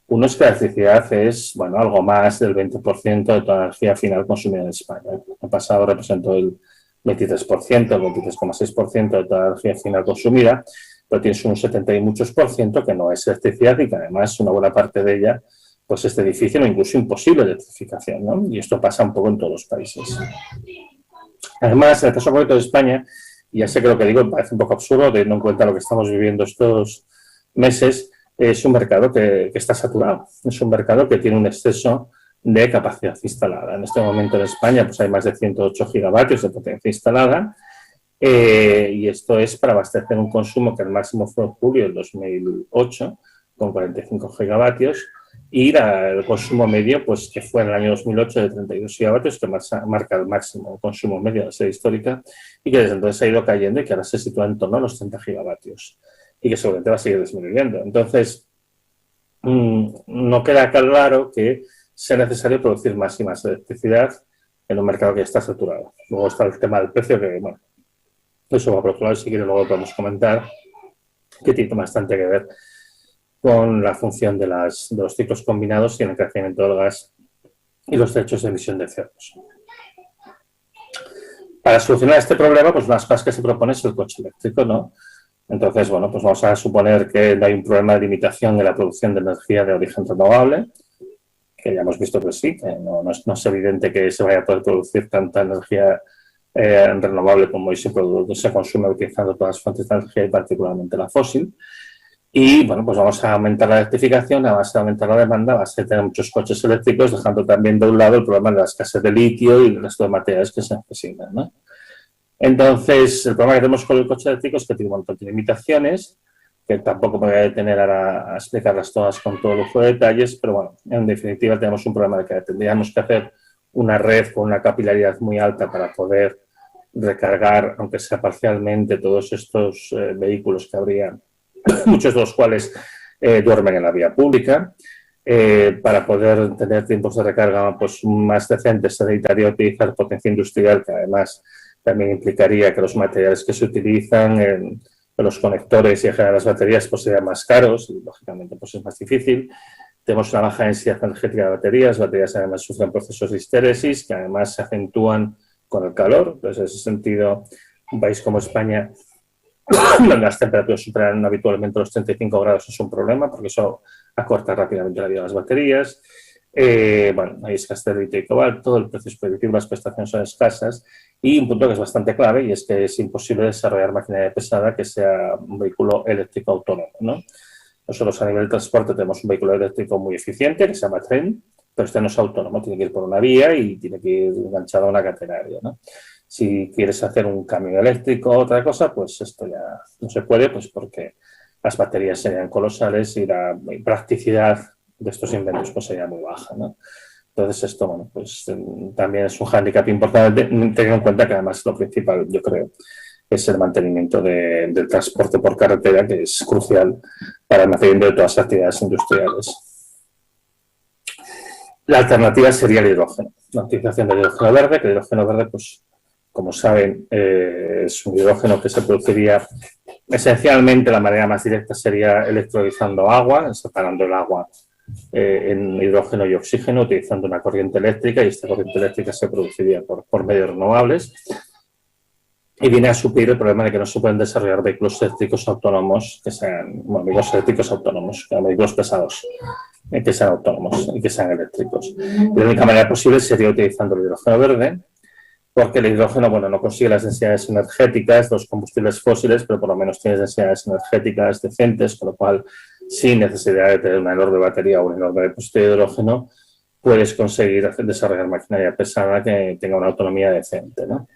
A: Uno es que la electricidad es, bueno, algo más del 20% de toda la energía final consumida en España. El pasado representó el 23%, el 23,6% de toda la energía final consumida, pero tienes un 70 y muchos por ciento que no es electricidad y que además una buena parte de ella pues es difícil o incluso imposible de electrificación, ¿no? Y esto pasa un poco en todos los países. Además, en el caso concreto de España, y ya sé que lo que digo parece un poco absurdo, teniendo en cuenta lo que estamos viviendo estos meses, es un mercado que está saturado, es un mercado que tiene un exceso de capacidad instalada. En este momento en España pues hay más de 108 gigavatios de potencia instalada, y esto es para abastecer un consumo que el máximo fue en julio del 2008, con 45 gigavatios, y el consumo medio, pues que fue en el año 2008 de 32 gigavatios, que marca el máximo consumo medio de la serie histórica, y que desde entonces ha ido cayendo y que ahora se sitúa en torno a los 30 gigavatios, y que seguramente va a seguir disminuyendo. Entonces, no queda claro que sea necesario producir más y más electricidad en un mercado que ya está saturado. Luego está el tema del precio, que, bueno, eso va por otro lado, si quiere luego podemos comentar, que tiene bastante que ver con la función de los ciclos combinados y el crecimiento del gas y los derechos de emisión de CO2. Para solucionar este problema, pues una de las cosas que se propone es el coche eléctrico, ¿no? Entonces, bueno, pues vamos a suponer que no hay un problema de limitación de la producción de energía de origen renovable, que ya hemos visto que sí, que no es evidente que se vaya a poder producir tanta energía renovable como hoy se consume utilizando todas las fuentes de energía y particularmente la fósil. Y bueno, pues vamos a aumentar la electrificación, a base de aumentar la demanda, a base de tener muchos coches eléctricos, dejando también de un lado el problema de la escasez de litio y el resto de materiales que se necesitan, ¿no? Entonces, el problema que tenemos con el coche eléctrico es que tiene un montón de limitaciones, que tampoco me voy a detener ahora a explicarlas todas con todo lujo de detalles, pero bueno, en definitiva tenemos un problema de que tendríamos que hacer una red con una capilaridad muy alta para poder recargar, aunque sea parcialmente, todos estos vehículos que habría, muchos de los cuales duermen en la vía pública. Para poder tener tiempos de recarga pues, más decentes, se necesitaría utilizar potencia industrial, que además también implicaría que los materiales que se utilizan, los conectores y en general las baterías, pues serían más caros y, lógicamente, pues es más difícil. Tenemos una baja densidad energética de baterías. Las baterías además sufren procesos de histéresis que además se acentúan con el calor. Entonces, en ese sentido, un país como España, donde las temperaturas superan habitualmente los 35 grados, es un problema porque eso acorta rápidamente la vida de las baterías. Bueno, hay escasez de litio y cobalto, el precio es prohibitivo, las prestaciones son escasas y un punto que es bastante clave y es que es imposible desarrollar maquinaria pesada que sea un vehículo eléctrico autónomo, ¿no? Nosotros a nivel de transporte tenemos un vehículo eléctrico muy eficiente que se llama tren, pero este no es autónomo, tiene que ir por una vía y tiene que ir enganchado a una catenaria, ¿no? Si quieres hacer un camión eléctrico o otra cosa, pues esto ya no se puede, pues porque las baterías serían colosales y la practicidad de estos inventos pues sería muy baja, ¿no? Entonces esto, bueno, pues también es un hándicap importante, teniendo en cuenta que además lo principal, yo creo, es el mantenimiento del transporte por carretera, que es crucial para el mantenimiento de todas las actividades industriales. La alternativa sería el hidrógeno, la utilización del hidrógeno verde, que el hidrógeno verde, pues, como saben, es un hidrógeno que se produciría esencialmente, la manera más directa sería electrolizando agua, separando el agua en hidrógeno y oxígeno, utilizando una corriente eléctrica, y esta corriente eléctrica se produciría por medios renovables y viene a suplir el problema de que no se pueden desarrollar vehículos eléctricos autónomos que sean, bueno, vehículos eléctricos autónomos, vehículos pesados que sean autónomos y que sean eléctricos. Y la única manera posible sería utilizando el hidrógeno verde, porque el hidrógeno, bueno, no consigue las densidades energéticas de los combustibles fósiles, pero por lo menos tiene densidades energéticas decentes, con lo cual, sin necesidad de tener una enorme batería o un enorme depósito de hidrógeno, puedes conseguir desarrollar maquinaria pesada que tenga una autonomía decente, ¿no?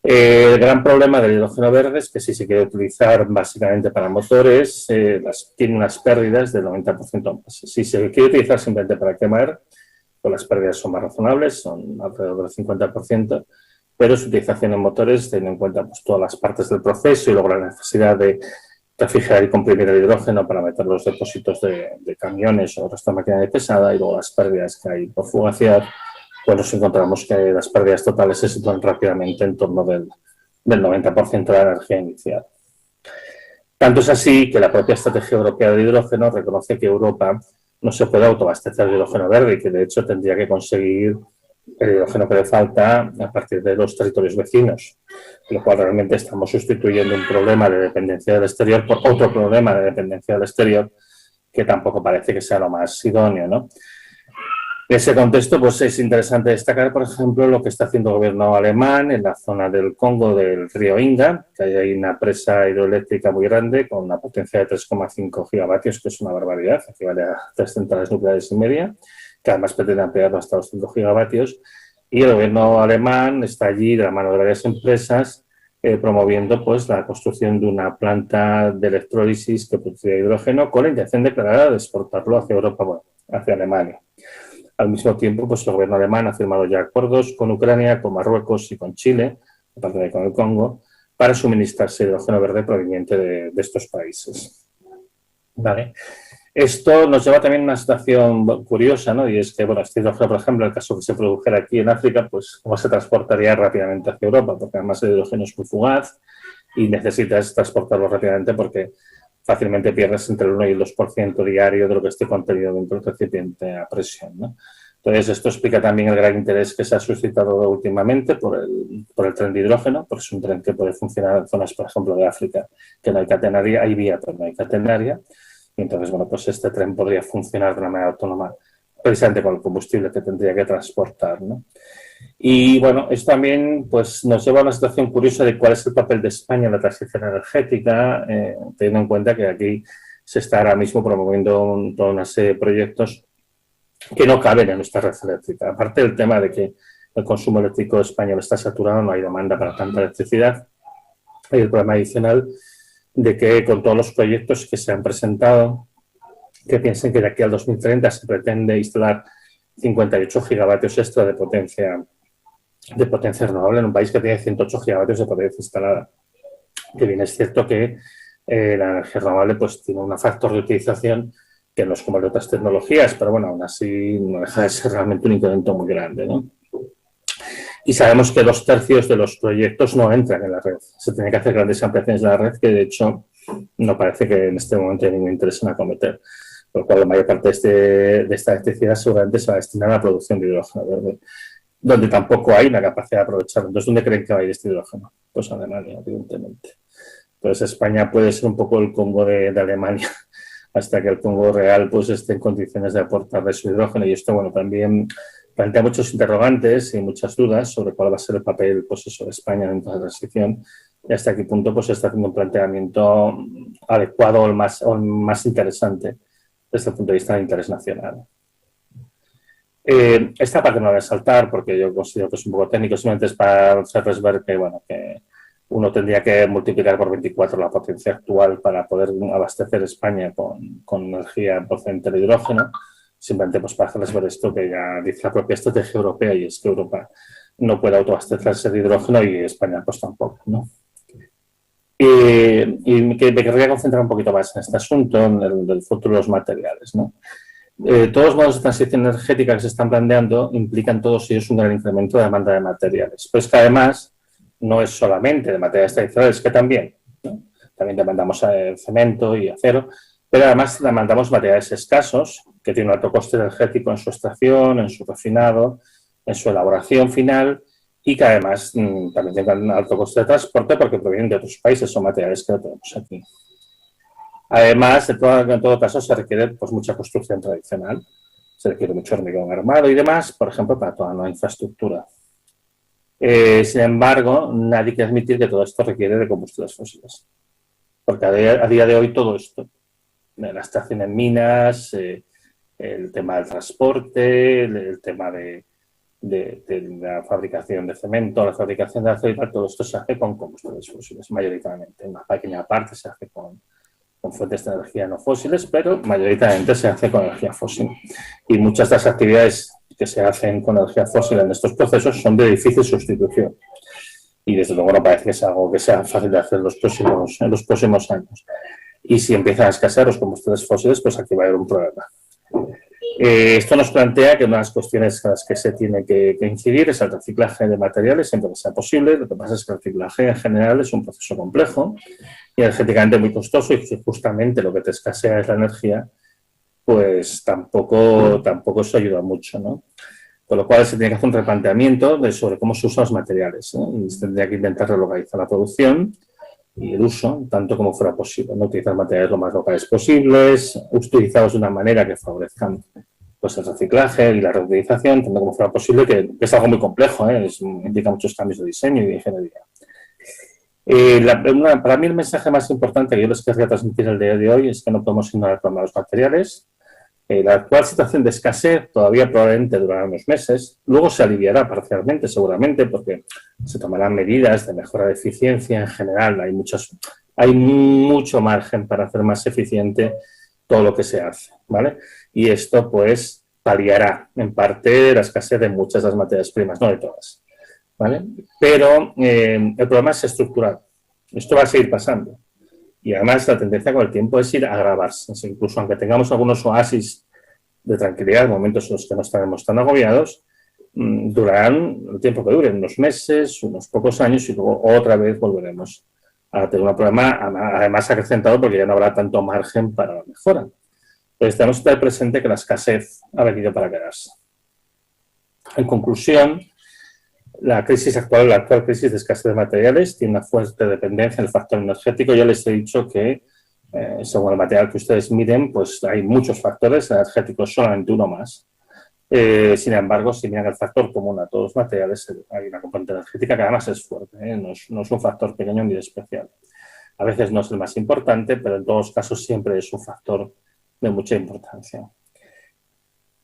A: El gran problema del hidrógeno verde es que si se quiere utilizar básicamente para motores, tiene unas pérdidas del 90% más. Si se quiere utilizar simplemente para quemar, pues las pérdidas son más razonables, son alrededor del 50%, pero su utilización en motores, teniendo en cuenta pues, todas las partes del proceso y luego la necesidad de refrigerar y comprimir el hidrógeno para meter los depósitos de camiones o esta maquinaria pesada y luego las pérdidas que hay por fugacidad, pues nos encontramos que las pérdidas totales se sitúan rápidamente en torno del 90% de la energía inicial. Tanto es así que la propia Estrategia Europea de Hidrógeno reconoce que Europa no se puede autoabastecer de hidrógeno verde y que de hecho tendría que conseguir el hidrógeno que le falta a partir de los territorios vecinos, con lo cual realmente estamos sustituyendo un problema de dependencia del exterior por otro problema de dependencia del exterior que tampoco parece que sea lo más idóneo, ¿no? En ese contexto, pues es interesante destacar, por ejemplo, lo que está haciendo el gobierno alemán en la zona del Congo del río Inga, que hay ahí una presa hidroeléctrica muy grande con una potencia de 3,5 gigavatios, que es una barbaridad, equivale a 3 centrales nucleares y media, que además pretende ampliarlo hasta los 5 gigavatios. Y el gobierno alemán está allí de la mano de varias empresas promoviendo pues, la construcción de una planta de electrólisis que produce hidrógeno con la intención declarada de exportarlo hacia Europa, bueno, hacia Alemania. Al mismo tiempo, pues el gobierno alemán ha firmado ya acuerdos con Ucrania, con Marruecos y con Chile, aparte de con el Congo, para suministrarse hidrógeno verde proveniente de estos países. Vale. Esto nos lleva también a una situación curiosa, ¿no? Y es que, bueno, este hidrógeno, por ejemplo, en el caso que se produjera aquí en África, pues cómo se transportaría rápidamente hacia Europa, porque además el hidrógeno es muy fugaz y necesitas transportarlo rápidamente porque fácilmente pierdes entre el 1 y el 2% diario de lo que esté contenido dentro del recipiente a presión, ¿no? Entonces, esto explica también el gran interés que se ha suscitado últimamente por el tren de hidrógeno, porque es un tren que puede funcionar en zonas, por ejemplo, de África, que no hay catenaria, hay vía, pero no hay catenaria. Y entonces, bueno, pues este tren podría funcionar de una manera autónoma, precisamente con el combustible que tendría que transportar, ¿no? Y bueno, esto también pues, nos lleva a una situación curiosa de cuál es el papel de España en la transición energética, teniendo en cuenta que aquí se está ahora mismo promoviendo toda una serie de proyectos que no caben en nuestra red eléctrica. Aparte del tema de que el consumo eléctrico español está saturado, no hay demanda para tanta electricidad, hay el problema adicional de que con todos los proyectos que se han presentado, que piensen que de aquí al 2030 se pretende instalar 58 gigavatios extra de potencia renovable en un país que tiene 108 gigavatios de potencia instalada. Que bien es cierto que la energía renovable pues tiene un factor de utilización que no es como el de otras tecnologías, pero bueno, aún así no deja de ser realmente un incremento muy grande, ¿no? Y sabemos que 2/3 de los proyectos no entran en la red. Se tienen que hacer grandes ampliaciones de la red que, de hecho, no parece que en este momento haya ningún interés en acometer. Por lo cual, la mayor parte de esta electricidad seguramente se va a destinar a la producción de hidrógeno verde, donde tampoco hay una capacidad de aprovecharlo. Entonces, ¿dónde creen que va a ir este hidrógeno? Pues a Alemania, evidentemente. Entonces, España puede ser un poco el Congo de Alemania, hasta que el Congo real pues esté en condiciones de aportarle su hidrógeno. Y esto, bueno, también plantea muchos interrogantes y muchas dudas sobre cuál va a ser el papel pues eso, de España en toda la transición y hasta qué punto pues, se está haciendo un planteamiento adecuado o más interesante desde el punto de vista del interés nacional. Esta parte no la voy a saltar porque yo considero que es un poco técnico, simplemente es para hacerles ver que, bueno, que uno tendría que multiplicar por 24 la potencia actual para poder abastecer España con energía procedente de hidrógeno. Simplemente pues, para hacerles ver esto que ya dice la propia estrategia europea, y es que Europa no puede autoabastecerse de hidrógeno y España pues tampoco, ¿no? Y que me querría concentrar un poquito más en este asunto, en el futuro de los materiales, ¿no? Todos los modos de transición energética que se están planteando implican todos ellos un gran incremento de demanda de materiales. Pero es que además no es solamente de materiales tradicionales, que también, ¿no? También demandamos cemento y acero, pero además demandamos materiales escasos que tienen un alto coste energético en su extracción, en su refinado, en su elaboración final y que además también tengan un alto coste de transporte porque provienen de otros países, son materiales que no tenemos aquí. Además, en todo caso, se requiere pues, mucha construcción tradicional, se requiere mucho hormigón armado y demás, por ejemplo, para toda nueva infraestructura. Sin embargo, nadie quiere admitir que todo esto requiere de combustibles fósiles, porque a día de hoy todo esto, la extracción en minas, el tema del transporte, el tema de la fabricación de cemento, la fabricación de acero, todo esto se hace con combustibles fósiles, mayoritariamente. Una pequeña parte se hace con fuentes de energía no fósiles, pero mayoritariamente se hace con energía fósil. Y muchas de las actividades que se hacen con energía fósil en estos procesos son de difícil sustitución. Y desde luego no parece que sea algo que sea fácil de hacer en los próximos años. Y si empiezan a escasear los combustibles fósiles, pues aquí va a haber un problema. Esto nos plantea que una de las cuestiones a las que se tiene que incidir es el reciclaje de materiales siempre que sea posible. Lo que pasa es que el reciclaje en general es un proceso complejo y energéticamente muy costoso, y si justamente lo que te escasea es la energía, pues tampoco eso ayuda mucho, ¿no? Con lo cual se tiene que hacer un replanteamiento sobre cómo se usan los materiales, ¿no? Y se tendría que intentar relocalizar la producción y el uso, tanto como fuera posible, ¿no? Utilizar materiales lo más locales posibles, utilizados de una manera que favorezcan pues el reciclaje y la reutilización, tanto como fuera posible, que es algo muy complejo, implica muchos cambios de diseño y de ingeniería. Para mí el mensaje más importante que yo les querría transmitir el día de hoy es que no podemos ignorar el problema de los materiales. La actual situación de escasez todavía probablemente durará unos meses, luego se aliviará parcialmente seguramente porque se tomarán medidas de mejora de eficiencia en general, hay mucho margen para hacer más eficiente todo lo que se hace, ¿vale? Y esto pues paliará en parte la escasez de muchas de las materias primas, no de todas, ¿vale? Pero el problema es estructural, esto va a seguir pasando. Y además la tendencia con el tiempo es ir a agravarse. Incluso aunque tengamos algunos oasis de tranquilidad, momentos en los que no estaremos tan agobiados, durarán el tiempo que duren, unos meses, unos pocos años, y luego otra vez volveremos a tener un problema además acrecentado porque ya no habrá tanto margen para la mejora. Entonces tenemos que tener presente que la escasez ha venido para quedarse. En conclusión, la actual crisis de escasez de materiales tiene una fuerte dependencia del factor energético. Ya les he dicho que, según el material que ustedes miren, pues hay muchos factores energéticos, solamente uno más. Sin embargo, si miran el factor común a todos los materiales, hay una componente energética que además es fuerte, no es un factor pequeño ni especial. A veces no es el más importante, pero en todos los casos siempre es un factor de mucha importancia.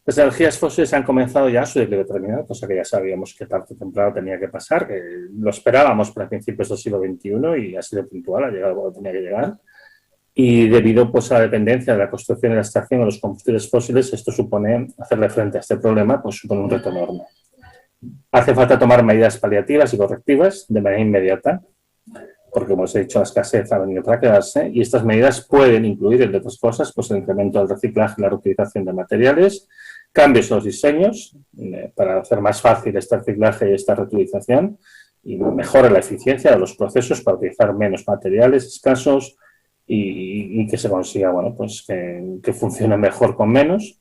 A: Las energías fósiles han comenzado ya su declive terminal, cosa que ya sabíamos que tarde o temprano tenía que pasar, que lo esperábamos para principios del siglo XXI y ha sido puntual, ha llegado cuando tenía que llegar. Y debido pues, a la dependencia de la construcción y la extracción de los combustibles fósiles, esto supone, hacerle frente a este problema, pues supone un reto enorme. Hace falta tomar medidas paliativas y correctivas de manera inmediata, porque como os he dicho, la escasez ha venido para quedarse, y estas medidas pueden incluir, entre otras cosas, pues, el incremento del reciclaje y la reutilización de materiales, cambios en los diseños para hacer más fácil este reciclaje y esta reutilización, y mejora la eficiencia de los procesos para utilizar menos materiales escasos y que se consiga, bueno, pues que funcione mejor con menos.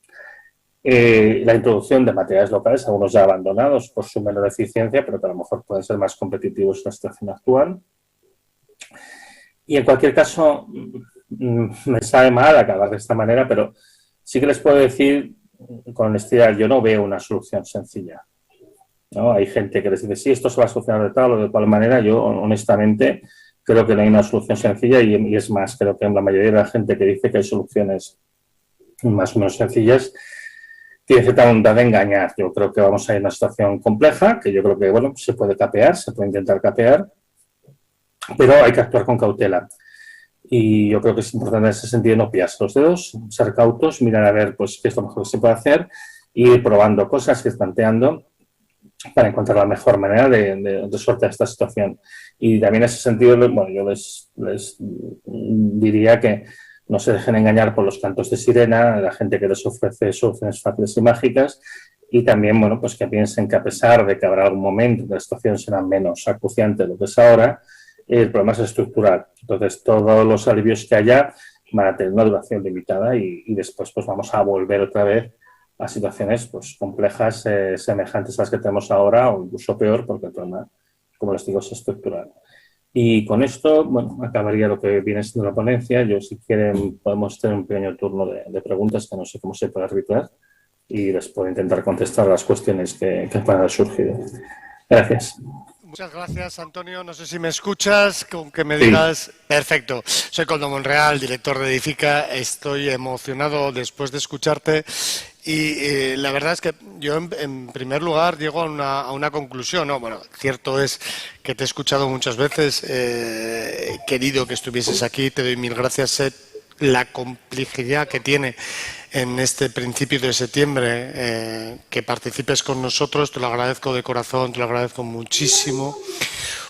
A: La introducción de materiales locales, algunos ya abandonados por su menor eficiencia, pero que a lo mejor pueden ser más competitivos en la situación actual. Y en cualquier caso, me sabe mal acabar de esta manera, pero sí que les puedo decir con honestidad, yo no veo una solución sencilla, ¿no? Hay gente que les dice, sí, esto se va a solucionar de tal o de cual manera. Yo, honestamente, creo que no hay una solución sencilla y es más, creo que la mayoría de la gente que dice que hay soluciones más o menos sencillas tiene cierta voluntad de engañar. Yo creo que vamos a ir a una situación compleja, que yo creo que, bueno, se puede capear, se puede intentar capear, pero hay que actuar con cautela. Y yo creo que es importante en ese sentido no pillarse los dedos, ser cautos, mirar a ver pues, qué es lo mejor que se puede hacer, ir probando cosas, ir planteando para encontrar la mejor manera de sortear esta situación. Y también en ese sentido, bueno, yo les diría que no se dejen engañar por los cantos de sirena, la gente que les ofrece soluciones fáciles y mágicas, y también, bueno, pues que piensen que a pesar de que habrá algún momento que la situación será menos acuciante de lo que es ahora, el problema es estructural. Entonces, todos los alivios que haya van a tener una duración limitada y después pues vamos a volver otra vez a situaciones pues complejas, semejantes a las que tenemos ahora o incluso peor, porque el problema, como les digo, es estructural. Y con esto, bueno, acabaría lo que viene siendo la ponencia. Yo, si quieren, podemos tener un pequeño turno de preguntas que no sé cómo se puede arbitrar y les puedo intentar contestar las cuestiones que puedan haber surgido. Gracias.
B: Muchas gracias, Antonio. No sé si me escuchas, con que me digas... Sí. Perfecto. Soy Coldo Monreal, director de Edifica. Estoy emocionado después de escucharte y la verdad es que yo, en primer lugar, llego a una conclusión, ¿no? Bueno, cierto es que te he escuchado muchas veces, he querido que estuvieses aquí, te doy mil gracias. Sé la complejidad que tiene en este principio de septiembre que participes con nosotros, te lo agradezco de corazón, te lo agradezco muchísimo,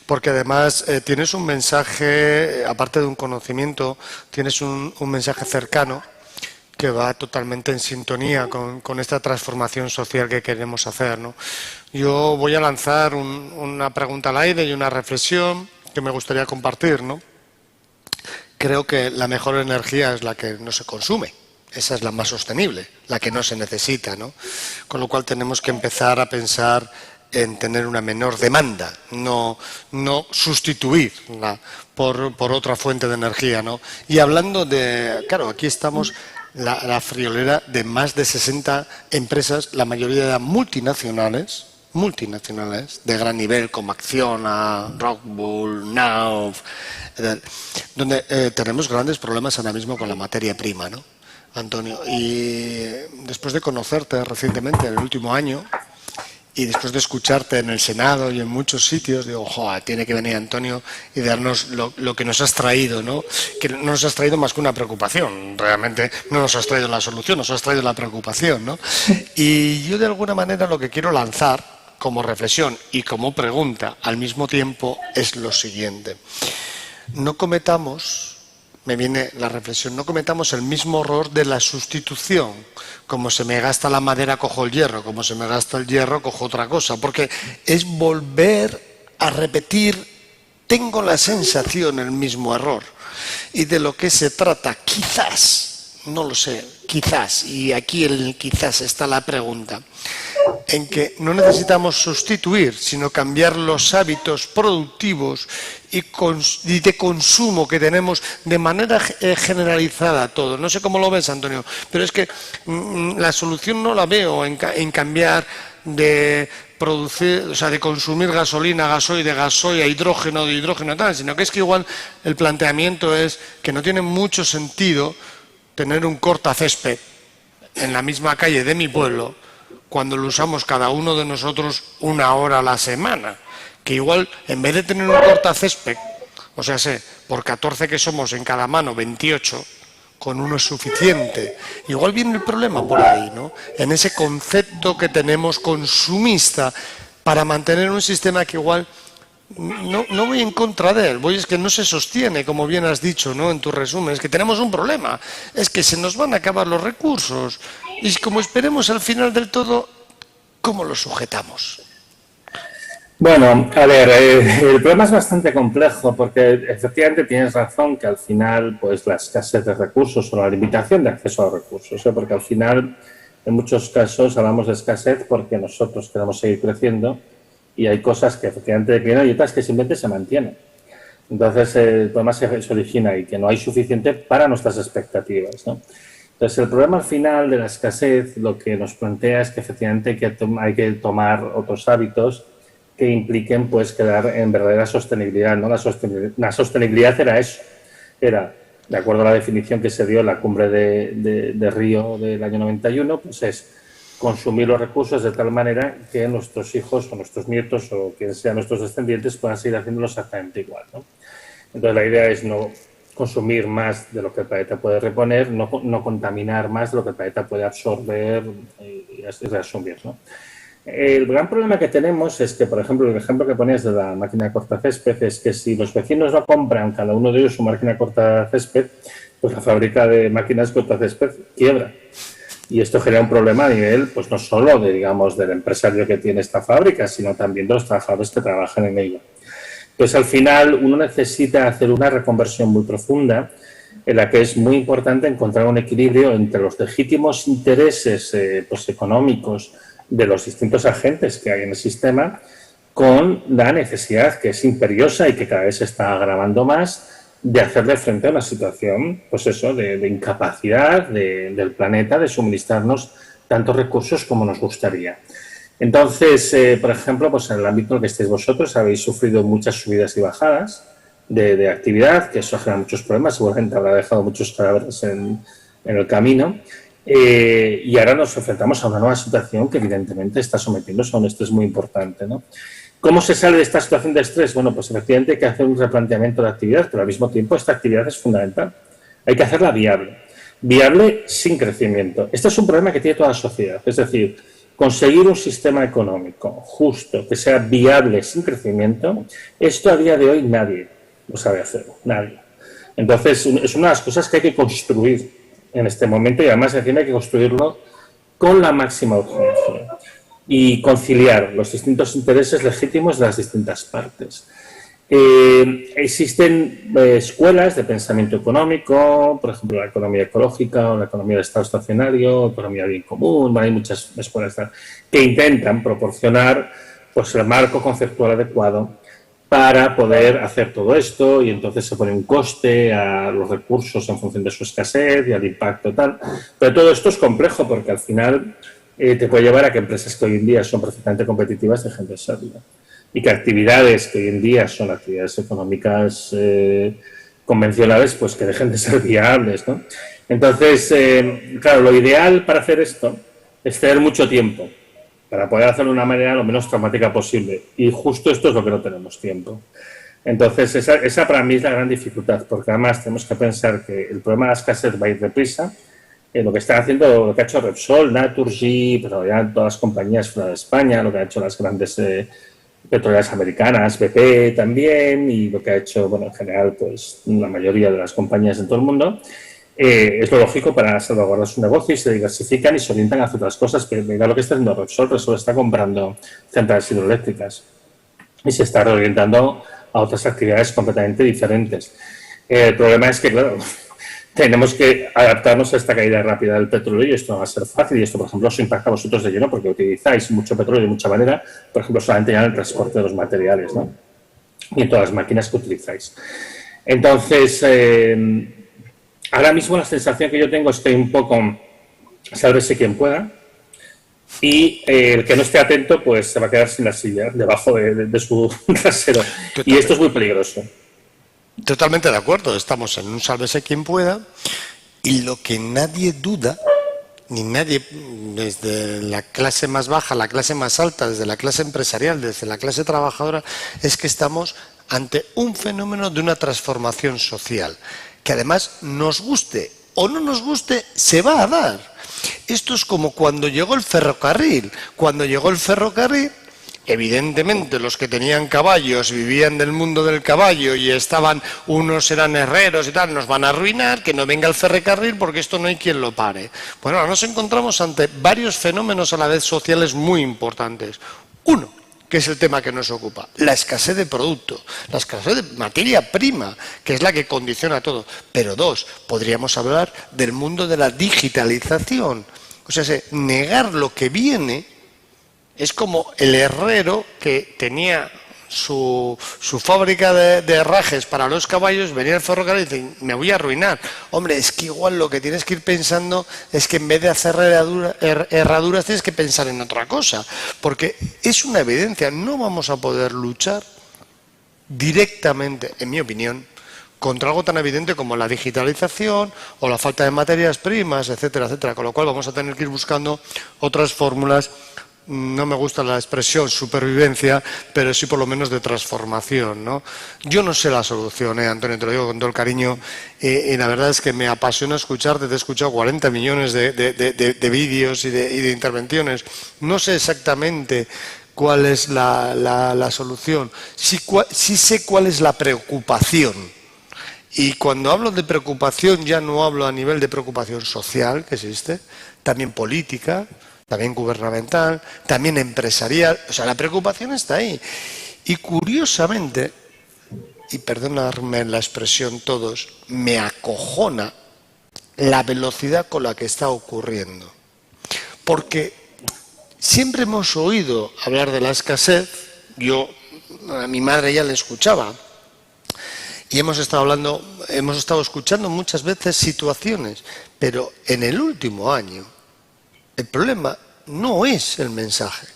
B: porque además tienes un mensaje, aparte de un conocimiento, tienes un mensaje cercano que va totalmente en sintonía con esta transformación social que queremos hacer, ¿no? Yo voy a lanzar una pregunta al aire y una reflexión que me gustaría compartir, ¿no? Creo que la mejor energía es la que no se consume. Esa es la más sostenible, la que no se necesita, ¿no? Con lo cual tenemos que empezar a pensar en tener una menor demanda, no sustituirla por otra fuente de energía, ¿no? Y hablando de, claro, aquí estamos la friolera de más de 60 empresas, la mayoría de multinacionales, de gran nivel, como Acciona, Rockwool, Now, donde tenemos grandes problemas ahora mismo con la materia prima, ¿no, Antonio? Y después de conocerte recientemente, en el último año, y después de escucharte en el Senado y en muchos sitios, digo, joder, tiene que venir Antonio y darnos lo que nos has traído, ¿no? Que no nos has traído más que una preocupación. Realmente no nos has traído la solución, nos has traído la preocupación, ¿no? Y yo de alguna manera lo que quiero lanzar como reflexión y como pregunta al mismo tiempo es lo siguiente. No cometamos... Me viene la reflexión, no cometamos el mismo error de la sustitución. Como se me gasta la madera, cojo el hierro. Como se me gasta el hierro, cojo otra cosa. Porque es volver a repetir, tengo la sensación, el mismo error. Y de lo que se trata, quizás, no lo sé, quizás, y aquí el quizás está la pregunta, en que no necesitamos sustituir, sino cambiar los hábitos productivos y de consumo que tenemos de manera generalizada todo. No sé cómo lo ves, Antonio, pero es que la solución no la veo en cambiar de producir, o sea, de consumir gasolina, gasoil, hidrógeno, de hidrógeno tal, sino que es que igual el planteamiento es que no tiene mucho sentido tener un cortacésped en la misma calle de mi pueblo cuando lo usamos cada uno de nosotros 1 hora a la semana. Que igual, en vez de tener un cortacésped, o sea, por 14 que somos en cada mano, 28, con uno es suficiente. Igual viene el problema por ahí, ¿no? En ese concepto que tenemos consumista para mantener un sistema que igual no voy en contra de él, es que no se sostiene, como bien has dicho, ¿no? En tu resumen, es que tenemos un problema, es que se nos van a acabar los recursos y como esperemos al final del todo, ¿cómo lo sujetamos?
A: Bueno, a ver, el problema es bastante complejo porque efectivamente tienes razón que al final pues la escasez de recursos o la limitación de acceso a los recursos, porque al final en muchos casos hablamos de escasez porque nosotros queremos seguir creciendo y hay cosas que efectivamente declinan y otras que simplemente se mantienen. Entonces el problema se origina ahí, que no hay suficiente para nuestras expectativas, ¿no? Entonces el problema al final de la escasez lo que nos plantea es que efectivamente hay que tomar otros hábitos que impliquen pues quedar en verdadera sostenibilidad, ¿no? La sostenibilidad era eso, era, de acuerdo a la definición que se dio en la cumbre de Río del año 91, pues es consumir los recursos de tal manera que nuestros hijos o nuestros nietos o quien sean nuestros descendientes puedan seguir haciéndolo exactamente igual, ¿no? Entonces la idea es no consumir más de lo que el planeta puede reponer, no contaminar más de lo que el planeta puede absorber y reasumir, ¿no? El gran problema que tenemos es que, por ejemplo, el ejemplo que ponías de la máquina cortacésped es que si los vecinos no compran cada uno de ellos su máquina cortacésped, pues la fábrica de máquinas cortacésped quiebra. Y esto genera un problema a nivel, pues no solo de, digamos, del empresario que tiene esta fábrica, sino también de los trabajadores que trabajan en ella. Pues al final uno necesita hacer una reconversión muy profunda en la que es muy importante encontrar un equilibrio entre los legítimos intereses pues económicos de los distintos agentes que hay en el sistema con la necesidad que es imperiosa y que cada vez se está agravando más de hacerle frente a una situación, pues eso, de incapacidad del planeta de suministrarnos tantos recursos como nos gustaría. Entonces, por ejemplo, pues en el ámbito en el que estéis vosotros habéis sufrido muchas subidas y bajadas de actividad, que eso genera muchos problemas, seguramente habrá dejado muchos cadáveres en el camino. Y ahora nos enfrentamos a una nueva situación que evidentemente está sometiéndose a un estrés muy importante, ¿no? ¿Cómo se sale de esta situación de estrés? Bueno, pues efectivamente hay que hacer un replanteamiento de actividad, pero al mismo tiempo esta actividad es fundamental. Hay que hacerla viable sin crecimiento. Este es un problema que tiene toda la sociedad, es decir, conseguir un sistema económico justo, que sea viable sin crecimiento, esto a día de hoy nadie lo sabe hacer, nadie. Entonces, es una de las cosas que hay que construir en este momento y además encima hay que construirlo con la máxima urgencia y conciliar los distintos intereses legítimos de las distintas partes. Existen escuelas de pensamiento económico, por ejemplo la economía ecológica o la economía del estado estacionario, economía bien común, hay muchas escuelas que intentan proporcionar pues, el marco conceptual adecuado para poder hacer todo esto, y entonces se pone un coste a los recursos en función de su escasez y al impacto tal. Pero todo esto es complejo porque al final te puede llevar a que empresas que hoy en día son perfectamente competitivas dejen de serlo. Y que actividades que hoy en día son actividades económicas convencionales, pues que dejen de ser viables, ¿no? Entonces, claro, lo ideal para hacer esto es tener mucho tiempo para poder hacerlo de una manera lo menos traumática posible. Y justo esto es lo que no tenemos tiempo. Entonces, esa para mí es la gran dificultad, porque además tenemos que pensar que el problema de la escasez va a ir deprisa. Lo que están haciendo, lo que ha hecho Repsol, Naturgy, pero ya todas las compañías fuera de España, lo que ha hecho las grandes petroleras americanas, BP también, y lo que ha hecho, bueno, en general, pues la mayoría de las compañías en todo el mundo, es lo lógico para salvaguardar su negocio y se diversifican y se orientan hacia otras cosas. Pero mira lo que está haciendo Repsol. Repsol está comprando centrales hidroeléctricas y se está reorientando a otras actividades completamente diferentes. El problema es que, claro, tenemos que adaptarnos a esta caída rápida del petróleo y esto no va a ser fácil. Y esto, por ejemplo, os impacta a vosotros de lleno porque utilizáis mucho petróleo de mucha manera, por ejemplo, solamente ya en el transporte de los materiales, ¿no? Y en todas las máquinas que utilizáis. Entonces, ahora mismo la sensación que yo tengo es que hay un poco sálvese quien pueda, y el que no esté atento pues se va a quedar sin la silla debajo de su trasero. Y esto es muy peligroso.
B: Totalmente de acuerdo, estamos en un sálvese quien pueda, y lo que nadie duda, ni nadie, desde la clase más baja, la clase más alta, desde la clase empresarial, desde la clase trabajadora, es que estamos ante un fenómeno de una transformación social, que además nos guste o no nos guste, se va a dar. Esto es como cuando llegó el ferrocarril. Cuando llegó el ferrocarril, evidentemente los que tenían caballos vivían del mundo del caballo y unos eran herreros y tal, nos van a arruinar, que no venga el ferrocarril porque esto no hay quien lo pare. Bueno, ahora nos encontramos ante varios fenómenos a la vez sociales muy importantes. Uno, que es el tema que nos ocupa, la escasez de producto, la escasez de materia prima, que es la que condiciona todo. Pero dos, podríamos hablar del mundo de la digitalización. O sea, negar lo que viene es como el herrero que tenía su fábrica de herrajes para los caballos, venía el ferrocarril y dice, me voy a arruinar. Hombre, es que igual lo que tienes que ir pensando es que en vez de hacer herraduras tienes que pensar en otra cosa, porque es una evidencia, no vamos a poder luchar directamente, en mi opinión, contra algo tan evidente como la digitalización o la falta de materias primas, etcétera, etcétera, con lo cual vamos a tener que ir buscando otras fórmulas. No me gusta la expresión supervivencia, pero sí por lo menos de transformación, ¿no? Yo no sé la solución, Antonio, te lo digo con todo el cariño, y la verdad es que me apasiona escucharte, te he escuchado 40 millones de vídeos y de intervenciones. No sé exactamente cuál es la solución, sí sé cuál es la preocupación. Y cuando hablo de preocupación ya no hablo a nivel de preocupación social, que existe, también política, también gubernamental, también empresarial. O sea, la preocupación está ahí. Y curiosamente, y perdonadme la expresión todos, me acojona la velocidad con la que está ocurriendo. Porque siempre hemos oído hablar de la escasez, yo a mi madre ya le escuchaba, y hemos estado escuchando muchas veces situaciones, pero en el último año el problema no es el mensaje,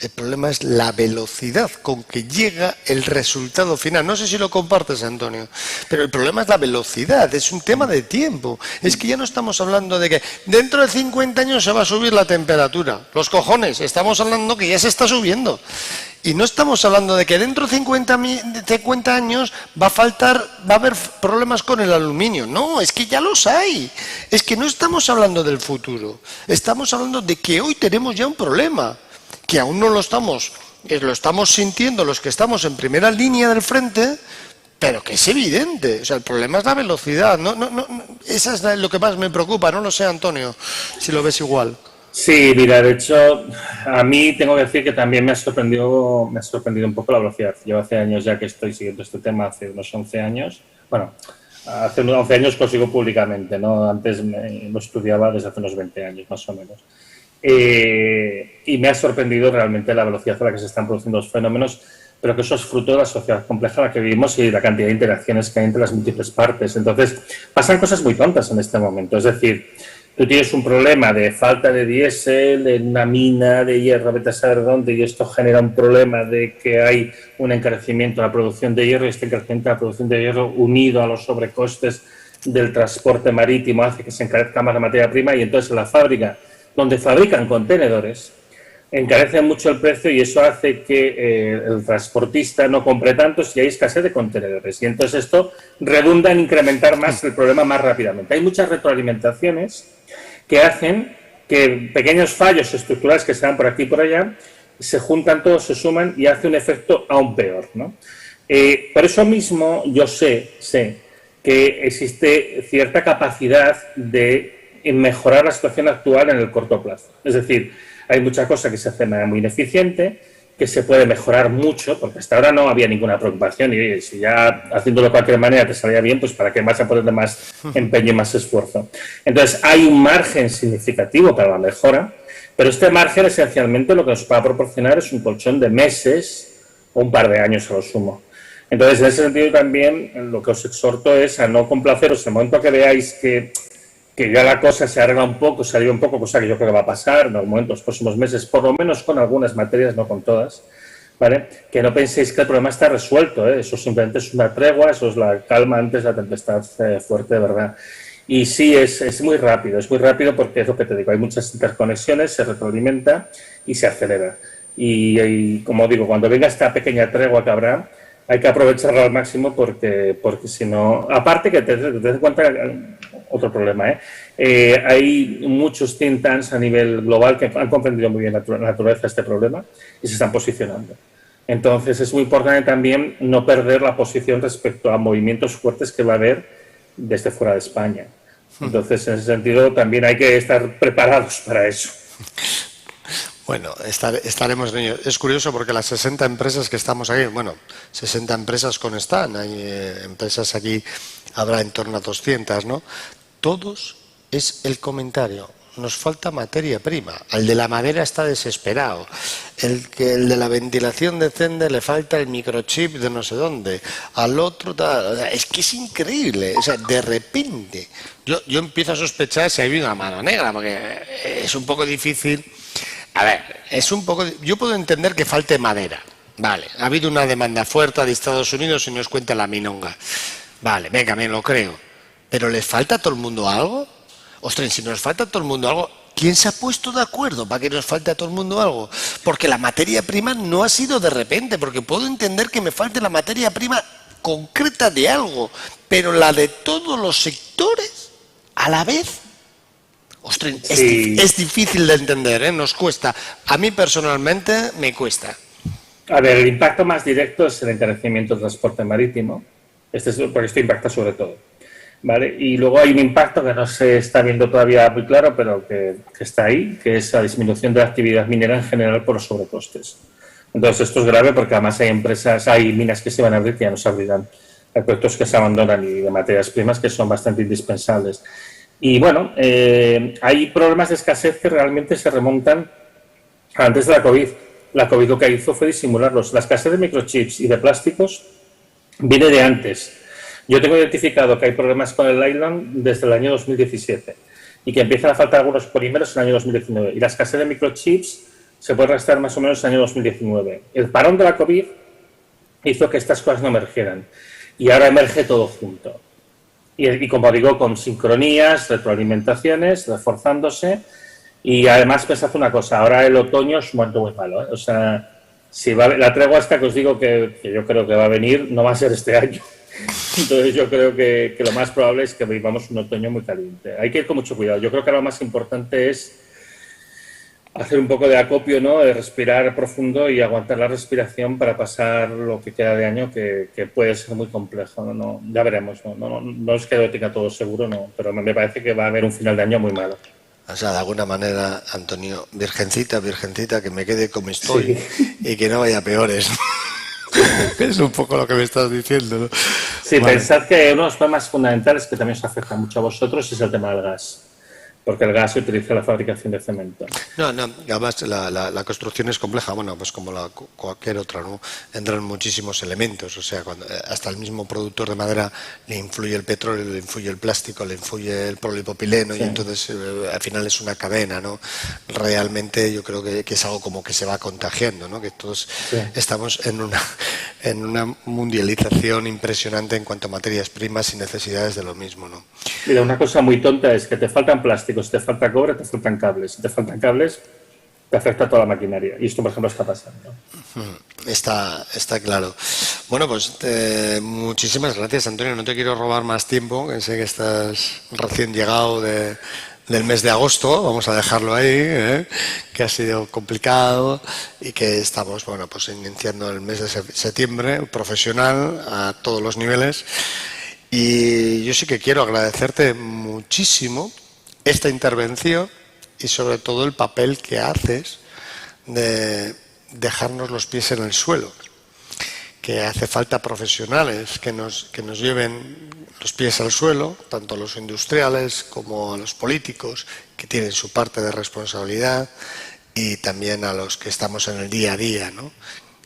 B: el problema es la velocidad con que llega el resultado final. No sé si lo compartes, Antonio, pero el problema es la velocidad, es un tema de tiempo. Es que ya no estamos hablando de que dentro de 50 años se va a subir la temperatura. Los cojones, estamos hablando que ya se está subiendo. Y no estamos hablando de que dentro de 50 años va a haber problemas con el aluminio. No, es que ya los hay. Es que no estamos hablando del futuro. Estamos hablando de que hoy tenemos ya un problema, que aún no lo estamos sintiendo los que estamos en primera línea del frente, pero que es evidente. O sea, el problema es la velocidad. No, esa es lo que más me preocupa. No lo sé, Antonio, si lo ves igual.
A: Sí, mira, de hecho, a mí tengo que decir que también me ha sorprendido un poco la velocidad. Yo hace años ya que estoy siguiendo este tema, hace unos 11 años. Bueno, hace unos 11 años consigo públicamente, ¿no? Antes lo estudiaba desde hace unos 20 años, más o menos. Y me ha sorprendido realmente la velocidad a la que se están produciendo los fenómenos, pero que eso es fruto de la sociedad compleja en la que vivimos y la cantidad de interacciones que hay entre las múltiples partes. Entonces, pasan cosas muy tontas en este momento. Es decir, tú tienes un problema de falta de diésel en una mina de hierro, vete a saber dónde, y esto genera un problema de que hay un encarecimiento de la producción de hierro, y este encarecimiento de la producción de hierro unido a los sobrecostes del transporte marítimo hace que se encarezca más la materia prima, y entonces en la fábrica donde fabrican contenedores encarece mucho el precio, y eso hace que el transportista no compre tanto si hay escasez de contenedores, y entonces esto redunda en incrementar más el problema más rápidamente. Hay muchas retroalimentaciones que hacen que pequeños fallos estructurales que se dan por aquí y por allá se juntan todos, se suman y hace un efecto aún peor, ¿no? Por eso mismo yo sé que existe cierta capacidad de mejorar la situación actual en el corto plazo. Es decir, hay mucha cosa que se hace de manera muy ineficiente, que se puede mejorar mucho, porque hasta ahora no había ninguna preocupación, y si ya haciéndolo de cualquier manera te salía bien, pues para qué vas a ponerle más empeño y más esfuerzo. Entonces, hay un margen significativo para la mejora, pero este margen esencialmente lo que nos va a proporcionar es un colchón de meses o un par de años a lo sumo. Entonces, en ese sentido también lo que os exhorto es a no complaceros en el momento que veáis que ya la cosa se arregla un poco, se alivia un poco, cosa que yo creo que va a pasar en algún momento, los próximos meses, por lo menos con algunas materias, no con todas, ¿vale? Que no penséis que el problema está resuelto, ¿eh? Eso simplemente es una tregua, eso es la calma antes de la tempestad fuerte, de verdad. Y sí, es muy rápido porque es lo que te digo, hay muchas interconexiones, se retroalimenta y se acelera. Y como digo, cuando venga esta pequeña tregua que habrá, hay que aprovecharla al máximo porque si no... Aparte que te des cuenta, otro problema, hay muchos think tanks a nivel global que han comprendido muy bien la naturaleza de este problema y se están posicionando. Entonces es muy importante también no perder la posición respecto a movimientos fuertes que va a haber desde fuera de España. Entonces, en ese sentido, también hay que estar preparados para eso.
B: Bueno, estaremos en ello. Es curioso porque las 60 empresas que estamos aquí, bueno, 60 empresas con Stan, hay empresas aquí, habrá en torno a 200, ¿no? Todos es el comentario. Nos falta materia prima. Al de la madera está desesperado. El de la ventilación de Zende le falta el microchip de no sé dónde. Al otro tal. O sea, es que es increíble. O sea, de repente yo empiezo a sospechar si hay una mano negra, porque es un poco difícil. A ver, yo puedo entender que falte madera. Vale, ha habido una demanda fuerte de Estados Unidos y nos cuenta la minonga. Vale, venga, me lo creo. ¿Pero les falta a todo el mundo algo? Ostras, si nos falta a todo el mundo algo, ¿quién se ha puesto de acuerdo para que nos falte a todo el mundo algo? Porque la materia prima no ha sido de repente, porque puedo entender que me falte la materia prima concreta de algo, pero la de todos los sectores a la vez. Ostras, sí. Es difícil de entender, ¿eh? Nos cuesta. A mí personalmente me cuesta.
A: A ver, el impacto más directo es el encarecimiento del transporte marítimo, porque esto impacta sobre todo. ¿Vale? Y luego hay un impacto que no se está viendo todavía muy claro, pero que está ahí, que es la disminución de la actividad minera en general por los sobrecostes. Entonces esto es grave porque además hay minas que se van a abrir que ya no se abrirán, hay proyectos que se abandonan y de materias primas que son bastante indispensables. Y bueno, hay problemas de escasez que realmente se remontan antes de la COVID. La COVID lo que hizo fue disimularlos. La escasez de microchips y de plásticos viene de antes. Yo tengo identificado que hay problemas con el nylon desde el año 2017 y que empiezan a faltar algunos polímeros en el año 2019. Y la escasez de microchips se puede rastrear más o menos en el año 2019. El parón de la COVID hizo que estas cosas no emergieran y ahora emerge todo junto. Y como digo, con sincronías, retroalimentaciones, reforzándose. Y además pensad una cosa, ahora el otoño es un momento muy malo, ¿eh? O sea, si la tregua esta que os digo que yo creo que va a venir, no va a ser este año. Entonces yo creo que lo más probable es que vivamos un otoño muy caliente. Hay que ir con mucho cuidado. Yo creo que lo más importante es hacer un poco de acopio, ¿no? De respirar profundo y aguantar la respiración para pasar lo que queda de año, que puede ser muy complejo. No, ya veremos. No es que lo tenga todo seguro, no, pero me parece que va a haber un final de año muy malo.
B: O sea, de alguna manera, Antonio, virgencita, que me quede como estoy, sí. Y que no vaya peores. Es un poco lo que me estás diciendo, ¿no?
A: Sí, vale. Pensad que uno de los problemas fundamentales que también os afecta mucho a vosotros es el tema del gas, porque el gas se utiliza en la fabricación de cemento.
B: No, no, además la construcción es compleja, bueno, pues como cualquier otra, ¿no? Entran muchísimos elementos, o sea, hasta el mismo productor de madera le influye el petróleo, le influye el plástico, le influye el polipropileno, sí. Y entonces al final es una cadena, ¿no? Realmente yo creo que es algo como que se va contagiando, ¿no? Que todos sí. Estamos en una mundialización impresionante en cuanto a materias primas y necesidades de lo mismo, ¿no?
A: Mira, una cosa muy tonta es que te faltan plásticos, te falta cobre, te faltan cables. Si te faltan cables, te afecta a toda la maquinaria. Y esto, por ejemplo, está pasando.
B: Está claro. Bueno, pues muchísimas gracias, Antonio. No te quiero robar más tiempo, que sé que estás recién llegado del mes de agosto, vamos a dejarlo ahí, que ha sido complicado y que estamos, bueno, pues iniciando el mes de septiembre, profesional a todos los niveles. Y yo sí que quiero agradecerte muchísimo esta intervención y sobre todo el papel que haces de dejarnos los pies en el suelo, que hace falta profesionales que nos lleven los pies al suelo, tanto a los industriales como a los políticos, que tienen su parte de responsabilidad, y también a los que estamos en el día a día, ¿no?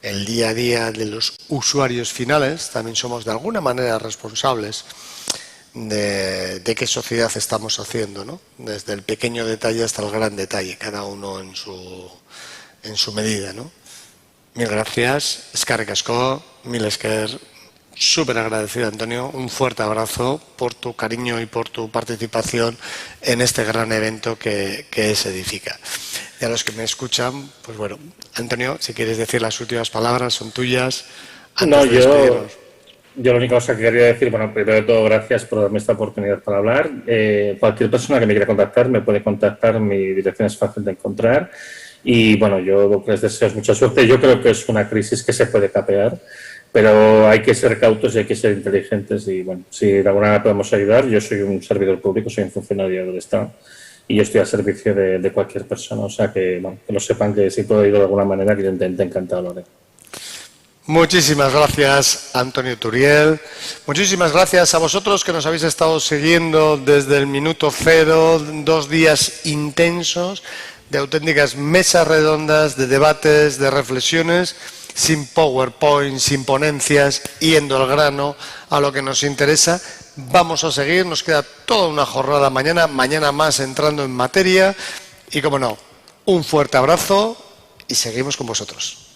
B: El día a día de los usuarios finales también somos de alguna manera responsables de qué sociedad estamos haciendo, ¿no? Desde el pequeño detalle hasta el gran detalle, cada uno en su medida, ¿no? Mil gracias, eskerrik asko, mil esker, súper agradecido, Antonio, un fuerte abrazo por tu cariño y por tu participación en este gran evento que es Edifica. Y a los que me escuchan, pues bueno, Antonio, si quieres decir las últimas palabras, son tuyas.
A: No, yo la única cosa que quería decir, bueno, primero de todo, gracias por darme esta oportunidad para hablar. Cualquier persona que me quiera contactar me puede contactar, mi dirección es fácil de encontrar. Y bueno, yo les deseo mucha suerte. Yo creo que es una crisis que se puede capear, pero hay que ser cautos y hay que ser inteligentes. Y bueno, si de alguna manera podemos ayudar, yo soy un servidor público, soy un funcionario del Estado y yo estoy al servicio de cualquier persona. O sea que, bueno, que lo sepan, que si puedo ayudar de alguna manera, que yo encantado lo haré.
B: Muchísimas gracias, Antonio Turiel. Muchísimas gracias a vosotros que nos habéis estado siguiendo desde el minuto cero, 2 días intensos de auténticas mesas redondas, de debates, de reflexiones, sin PowerPoint, sin ponencias, yendo al grano a lo que nos interesa. Vamos a seguir, nos queda toda una jornada mañana más entrando en materia y, como no, un fuerte abrazo y seguimos con vosotros.